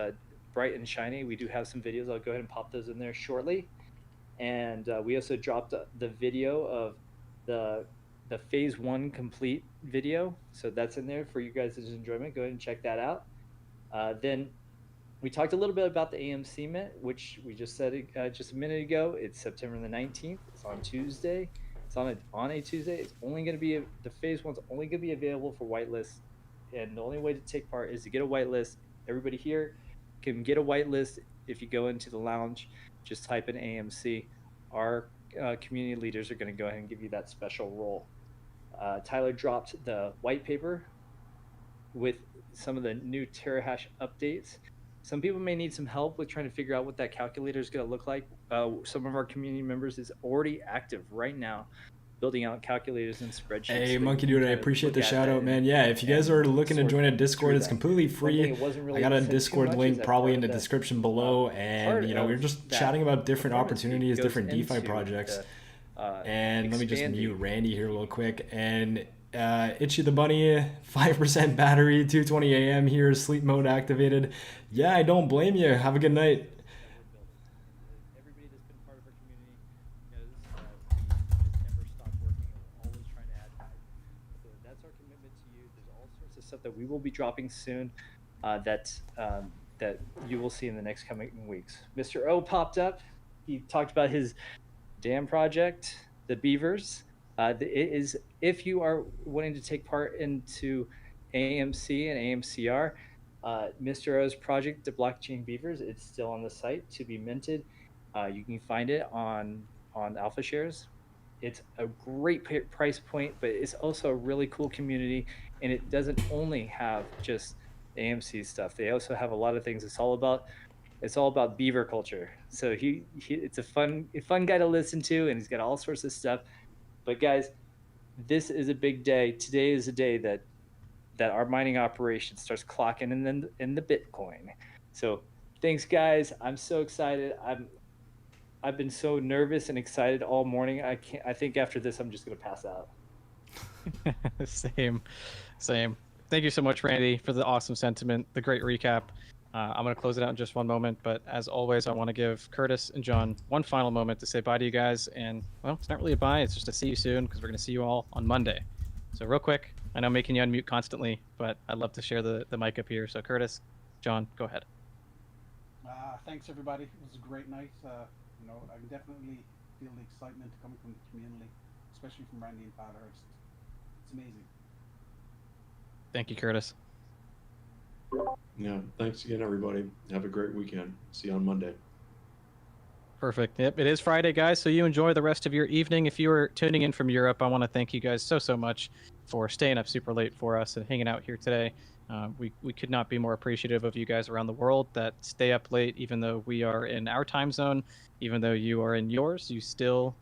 bright and shiny. We do have some videos. I'll go ahead and pop those in there shortly. And we also dropped the video of the phase 1 complete video, so that's in there for you guys' enjoyment. Go ahead and check that out. Then we talked a little bit about the AMC Mint, which we just said just a minute ago. It's September the 19th. It's on Tuesday. It's on a Tuesday. It's only going to be the phase 1's only going to be available for whitelist, and the only way to take part is to get a whitelist. Everybody here can get a whitelist. If you go into the lounge, just type in AMC. Our community leaders are going to go ahead and give you that special role. Tyler dropped the white paper with some of the new terahash updates. Some people may need some help with trying to figure out what that calculator is going to look like. Some of our community members is already active right now, building out calculators and spreadsheets. Hey, Monkey Dude, I appreciate the shout out, man. Yeah, if you guys are looking to join a Discord, it's completely free. I got a Discord link probably in the description below, and we're just chatting about different opportunities, different DeFi projects. And let me just mute Randy here real quick. And Itchy the Bunny, 5% battery, 2:20 a.m. here, sleep mode activated. Yeah, I don't blame you. Have a good night. Everybody that's been part of our community knows we just never stop working, and we're always trying to add value. So that's our commitment to you. There's all sorts of stuff that we will be dropping soon that you will see in the next coming weeks. Mr. O popped up. He talked about his dam project, the beavers. It is, if you are wanting to take part into AMC and AMCR, Mr. O's project, the blockchain beavers, it's still on the site to be minted. You can find it on Alpha Shares. It's a great price point, but it's also a really cool community. And it doesn't only have just AMC stuff. They also have a lot of things. It's all about beaver culture. So it's a fun guy to listen to, and he's got all sorts of stuff. But guys, this is a big day. Today is a day that our mining operation starts clocking in the Bitcoin. So thanks, guys. I'm so excited. I've been so nervous and excited all morning. I think after this, I'm just gonna pass out. Same. Thank you so much, Randy, for the awesome sentiment, the great recap. I'm going to close it out in just one moment, but as always, I want to give Curtis and John one final moment to say bye to you guys. And, well, it's not really a bye, it's just a see you soon, because we're going to see you all on Monday. So real quick, I know I'm making you unmute constantly, but I'd love to share the mic up here. So Curtis, John, go ahead. Thanks, everybody. It was a great night. You know, I can definitely feel the excitement coming from the community, especially from Randy and Tyler. It's amazing. Thank you, Curtis. Yeah, thanks again, everybody. Have a great weekend. See you on Monday. Perfect. Yep, it is Friday, guys, so you enjoy the rest of your evening. If you are tuning in from Europe, I want to thank you guys so much for staying up super late for us and hanging out here today. We could not be more appreciative of you guys around the world that stay up late, even though we are in our time zone, even though you are in yours. You still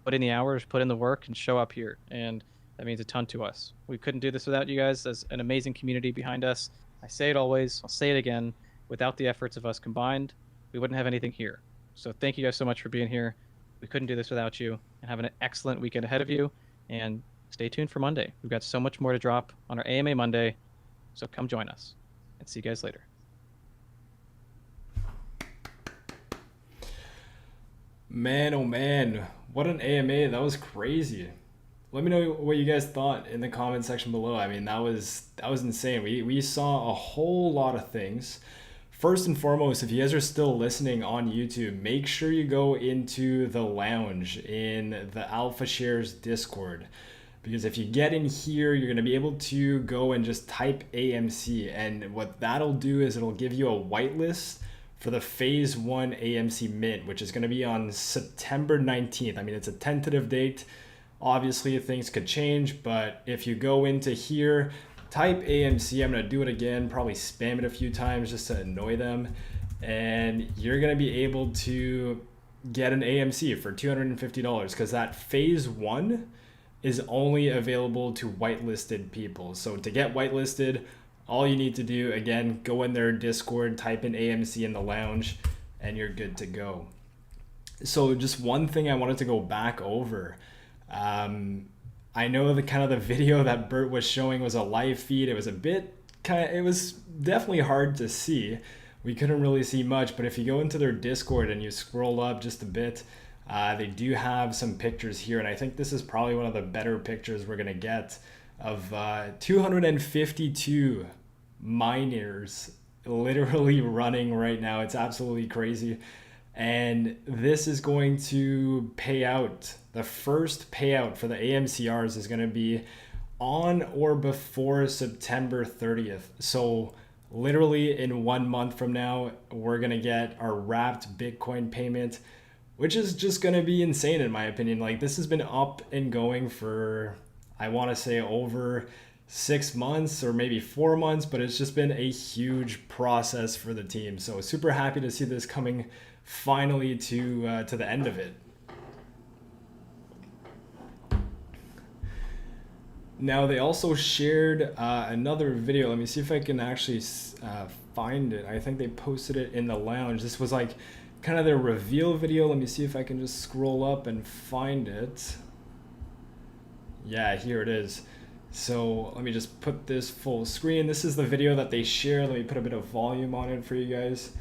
put in the hours, put in the work, and show up here, and that means a ton to us. We couldn't do this without you guys. There's an amazing community behind us. I say it always, I'll say it again. Without the efforts of us combined, we wouldn't have anything here. So thank you guys so much for being here. We couldn't do this without you. And have an excellent weekend ahead of you. And stay tuned for Monday. We've got so much more to drop on our AMA Monday. So come join us. And see you guys later. Man, oh man, what an AMA. That was crazy. Let me know what you guys thought in the comment section below. I mean, that was insane. We saw a whole lot of things. First and foremost, if you guys are still listening on YouTube, make sure you go into the lounge in the Alpha Shares Discord. Because if you get in here, you're going to be able to go and just type AMC. And what that'll do is it'll give you a whitelist for the Phase 1 AMC Mint, which is going to be on September 19th. I mean, it's a tentative date. Obviously, things could change, but if you go into here, type AMC, I'm going to do it again, probably spam it a few times just to annoy them, and you're going to be able to get an AMC for $250 because that Phase 1 is only available to whitelisted people. So to get whitelisted, all you need to do, again, go in their Discord, type in AMC in the lounge, and you're good to go. So just one thing I wanted to go back over. I know the video that Bert was showing was a live feed. It was it was definitely hard to see. We couldn't really see much, but if you go into their Discord and you scroll up just a bit, they do have some pictures here, and I think this is probably one of the better pictures we're gonna get of 252 miners literally running right now. It's absolutely crazy. And this is going to pay out. The first payout for the AMCRs is going to be on or before September 30th. So literally in 1 month from now, we're going to get our wrapped Bitcoin payment, which is just going to be insane in my opinion. Like, this has been up and going for, I want to say, over 6 months or maybe 4 months, but it's just been a huge process for the team. So super happy to see this coming finally to the end of it. Now they also shared another video. Let me see if I can actually find it. I think they posted it in the lounge. This was like kind of their reveal video. Let me see if I can just scroll up and find it. Yeah, here it is. So let me just put this full screen. This is the video that they shared. Let me put a bit of volume on it for you guys.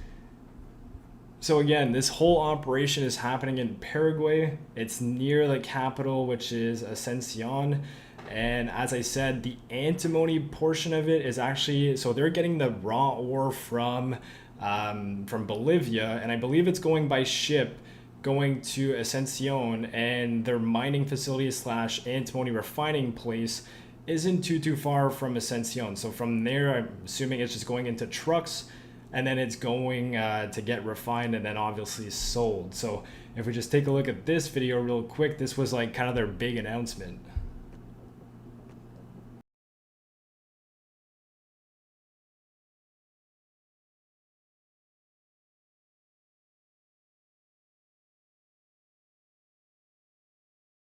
So again, this whole operation is happening in Paraguay. It's near the capital, which is Ascension. And as I said, the antimony portion of it is actually, so they're getting the raw ore from Bolivia, and I believe it's going by ship, going to Ascension, and their mining facility / antimony refining place isn't too far from Ascension. So from there, I'm assuming it's just going into trucks and then it's going to get refined and then obviously sold. So if we just take a look at this video real quick, this was like kind of their big announcement.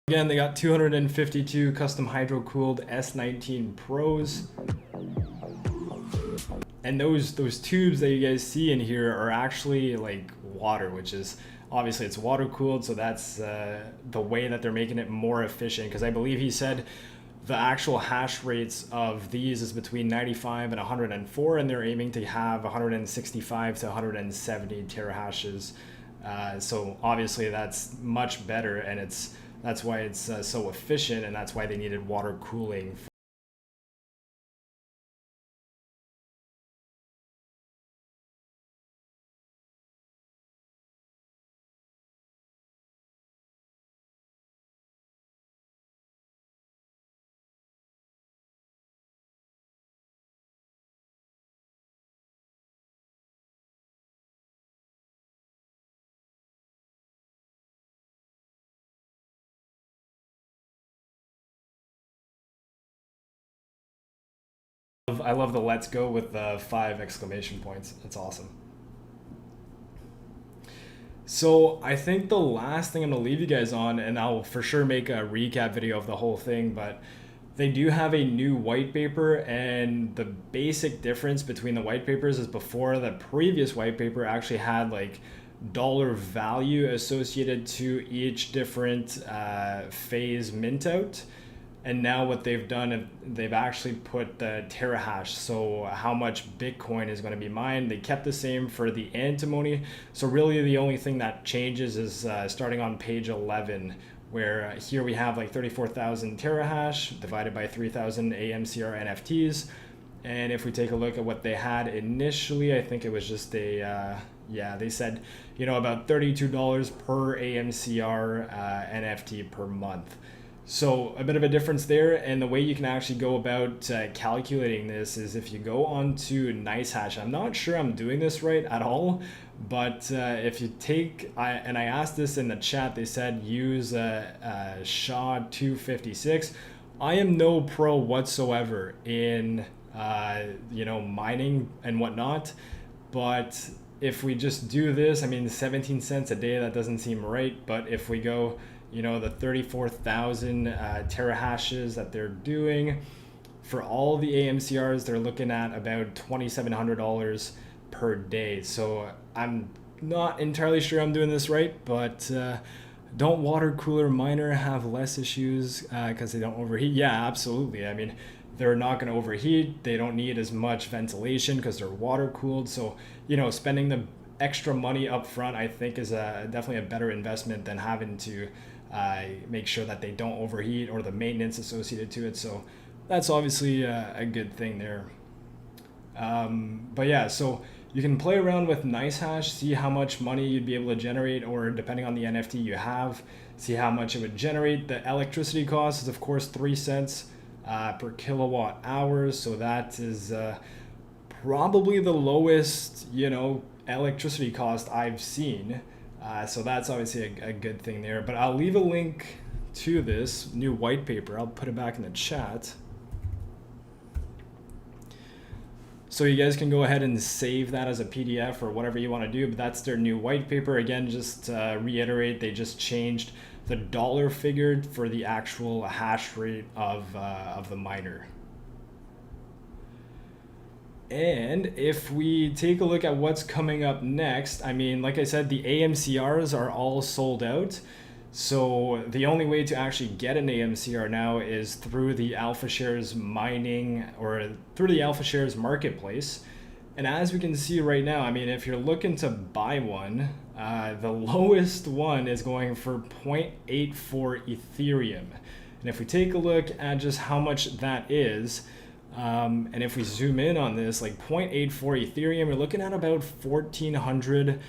Again, they got 252 custom hydro-cooled S19 Pros. And those tubes that you guys see in here are actually like water, which is obviously it's water cooled, so that's the way that they're making it more efficient, because I believe he said the actual hash rates of these is between 95 and 104, and they're aiming to have 165 to 170 terahashes. So obviously that's much better, and that's why it's so efficient, and that's why they needed water cooling. I love the let's go with the 5 exclamation points. That's awesome. So I think the last thing I'm gonna leave you guys on, and I'll for sure make a recap video of the whole thing, but they do have a new white paper, and the basic difference between the white papers is before the previous white paper actually had like dollar value associated to each different phase mint out. And now what they've done, they've actually put the terahash, so how much Bitcoin is going to be mined. They kept the same for the Antimony. So really the only thing that changes is starting on page 11, where here we have like 34,000 terahash divided by 3,000 AMCR NFTs. And if we take a look at what they had initially, I think it was just a, yeah, they said, you know, about $32 per AMCR NFT per month. So a bit of a difference there, and the way you can actually go about calculating this is if you go onto NiceHash. I'm not sure I'm doing this right at all, but if you take, and I asked this in the chat, they said use SHA-256. I am no pro whatsoever in you know, mining and whatnot, but if we just do this, I mean 17 cents a day, that doesn't seem right. But if we go, you know, the 34,000 terahashes that they're doing for all the AMCRs, they're looking at about $2,700 per day. So I'm not entirely sure I'm doing this right, but don't water cooler miner have less issues because they don't overheat? Yeah, absolutely. I mean, they're not going to overheat. They don't need as much ventilation because they're water cooled. So, you know, spending the extra money up front, I think, is definitely a better investment than having to make sure that they don't overheat or the maintenance associated to it. So that's obviously a good thing there. But yeah, so you can play around with NiceHash, see how much money you'd be able to generate, or depending on the NFT you have, see how much it would generate. The electricity cost is of course 3 cents per kilowatt hours. So that is probably the lowest, you know, electricity cost I've seen. So that's obviously a good thing there. But I'll leave a link to this new white paper. I'll put it back in the chat. So you guys can go ahead and save that as a PDF or whatever you want to do. But that's their new white paper. Again, just reiterate, they just changed the dollar figure for the actual hash rate of the miner. And if we take a look at what's coming up next, I mean, like I said, the AMCRs are all sold out. So the only way to actually get an AMCR now is through the AlphaShares mining or through the AlphaShares marketplace. And as we can see right now, I mean, if you're looking to buy one, the lowest one is going for 0.84 Ethereum. And if we take a look at just how much that is, and if we zoom in on this, like 0.84 Ethereum, we're looking at about 1,400,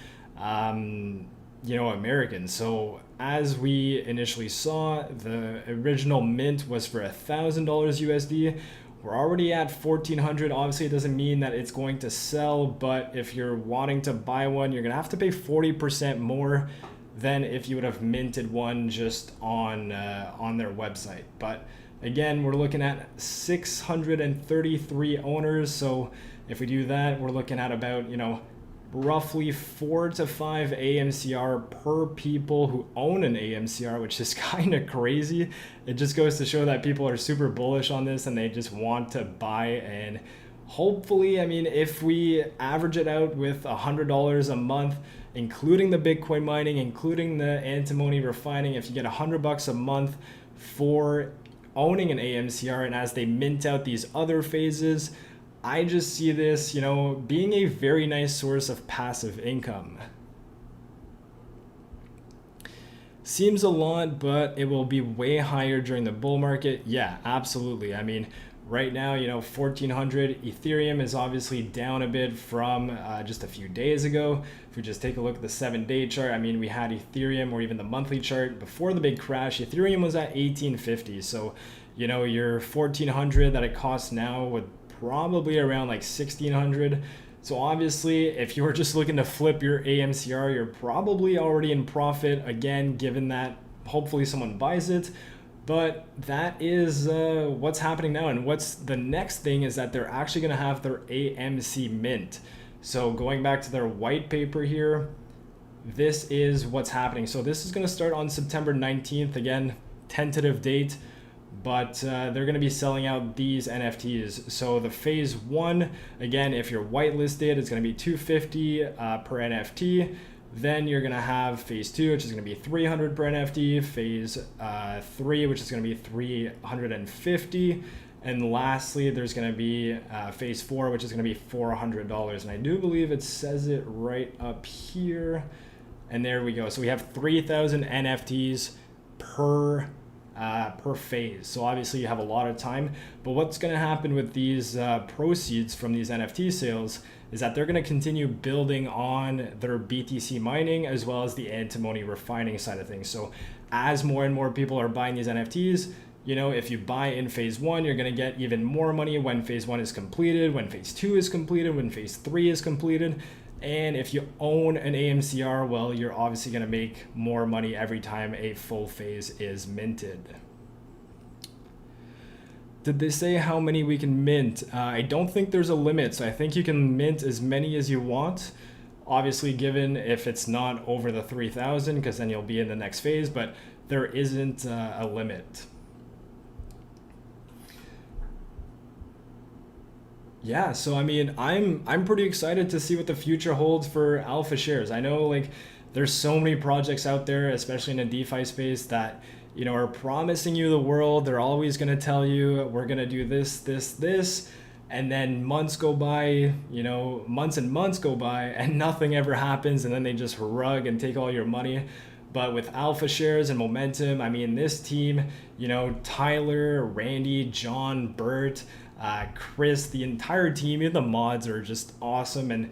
you know, Americans. So as we initially saw, the original mint was for $1,000 USD. we're already at 1400. Obviously it doesn't mean that it's going to sell, but if you're wanting to buy one, you're gonna have to pay 40% more than if you would have minted one just on their website. But again, we're looking at 633 owners. So if we do that, we're looking at about, you know, roughly 4 to 5 AMCR per people who own an AMCR, which is kind of crazy. It just goes to show that people are super bullish on this and they just want to buy. And hopefully, I mean, if we average it out with $100 a month, including the Bitcoin mining, including the antimony refining, if you get $100 a month for owning an AMCR, and as they mint out these other phases, I just see this, you know, being a very nice source of passive income. Seems a lot, but it will be way higher during the bull market. Yeah, absolutely. I mean, right now, you know, 1400. Ethereum is obviously down a bit from just a few days ago. If we just take a look at the 7-day chart, I mean, we had Ethereum, or even the monthly chart before the big crash, Ethereum was at 1850. So, you know, your 1400 that it costs now would probably around like 1600. So obviously, if you were just looking to flip your AMCR, you're probably already in profit again, given that hopefully someone buys it. But that is what's happening now. And what's the next thing is that they're actually going to have their AMC mint. So going back to their white paper here, this is what's happening. So this is going to start on September 19th, again, tentative date. But they're going to be selling out these NFTs. So the phase 1, again, if you're whitelisted, it's going to be $250 per NFT. Then you're going to have phase 2, which is going to be $300 per NFT. Phase 3, which is going to be $350. And lastly, there's going to be phase 4, which is going to be $400. And I do believe it says it right up here. And there we go. So we have 3,000 NFTs per phase. So obviously you have a lot of time, but what's going to happen with these proceeds from these NFT sales is that they're going to continue building on their BTC mining as well as the antimony refining side of things. So as more and more people are buying these NFTs, you know, if you buy in phase 1, you're going to get even more money when phase 1 is completed, when phase 2 is completed, when phase 3 is completed. And if you own an AMCR, well, you're obviously going to make more money every time a full phase is minted. Did they say how many we can mint? I don't think there's a limit, so I think you can mint as many as you want. Obviously, given if it's not over the 3,000, because then you'll be in the next phase, but there isn't a limit. Yeah, so I mean, I'm pretty excited to see what the future holds for alpha shares. I know, like, there's so many projects out there, especially in the DeFi space, that, you know, are promising you the world. They're always going to tell you, we're going to do this, this, this, and then months go by, you know, months and months go by, and nothing ever happens, and then they just rug and take all your money. But with alpha shares and momentum, I mean, this team, you know, Tyler, Randy, John, Bert, Chris, the entire team, even the mods are just awesome, and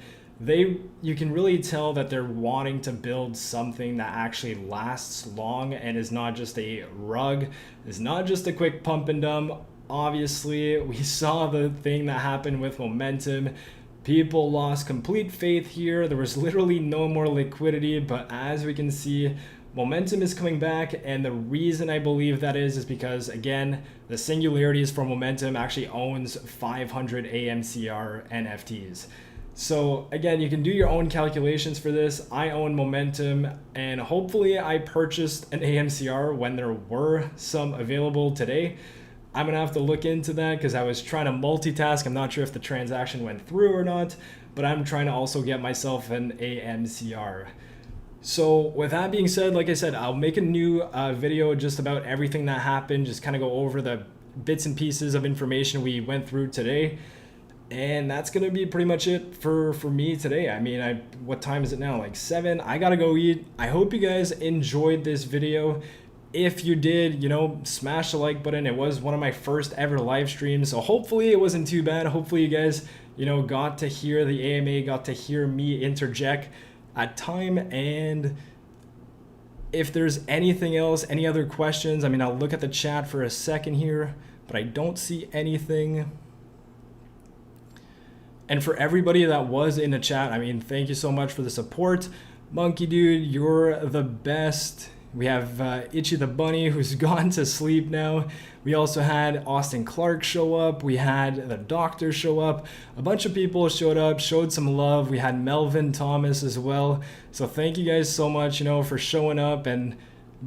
you can really tell that they're wanting to build something that actually lasts long and is not just a rug, is not just a quick pump and dump. Obviously, we saw the thing that happened with momentum. People lost complete faith here. There was literally no more liquidity, but as we can see, momentum is coming back, and the reason I believe that is because, again, the Singularities for Momentum actually owns 500 AMCR NFTs. So again, you can do your own calculations for this. I own momentum, and hopefully I purchased an AMCR when there were some available today. I'm gonna have to look into that because I was trying to multitask. I'm not sure if the transaction went through or not, but I'm trying to also get myself an AMCR. So with that being said, like I said, I'll make a new video just about everything that happened, just kind of go over the bits and pieces of information we went through today. And that's going to be pretty much it for me today. I mean, what time is it now? Like 7. I got to go eat. I hope you guys enjoyed this video. If you did, you know, smash the like button. It was one of my first ever live streams, so hopefully it wasn't too bad. Hopefully you guys, you know, got to hear the AMA, got to hear me interject at time. And if there's anything else, any other questions, I mean, I'll look at the chat for a second here. but I don't see anything. And for everybody that was in the chat, I mean, thank you so much for the support. Monkey Dude, you're the best. We have Itchy the Bunny, who's gone to sleep now. We also had Austin Clark show up. We had the doctor show up. A bunch of people showed up, showed some love. We had Melvin Thomas as well. So thank you guys so much, for showing up and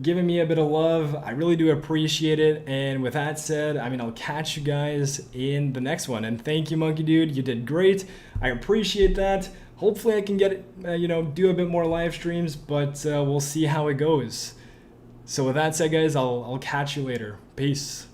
giving me a bit of love. I really do appreciate it. And with that said, I mean, I'll catch you guys in the next one. And thank you, Monkey Dude. You did great. I appreciate that. Hopefully I can get, do a bit more live streams, but we'll see how it goes. So with that said, guys, I'll catch you later. Peace.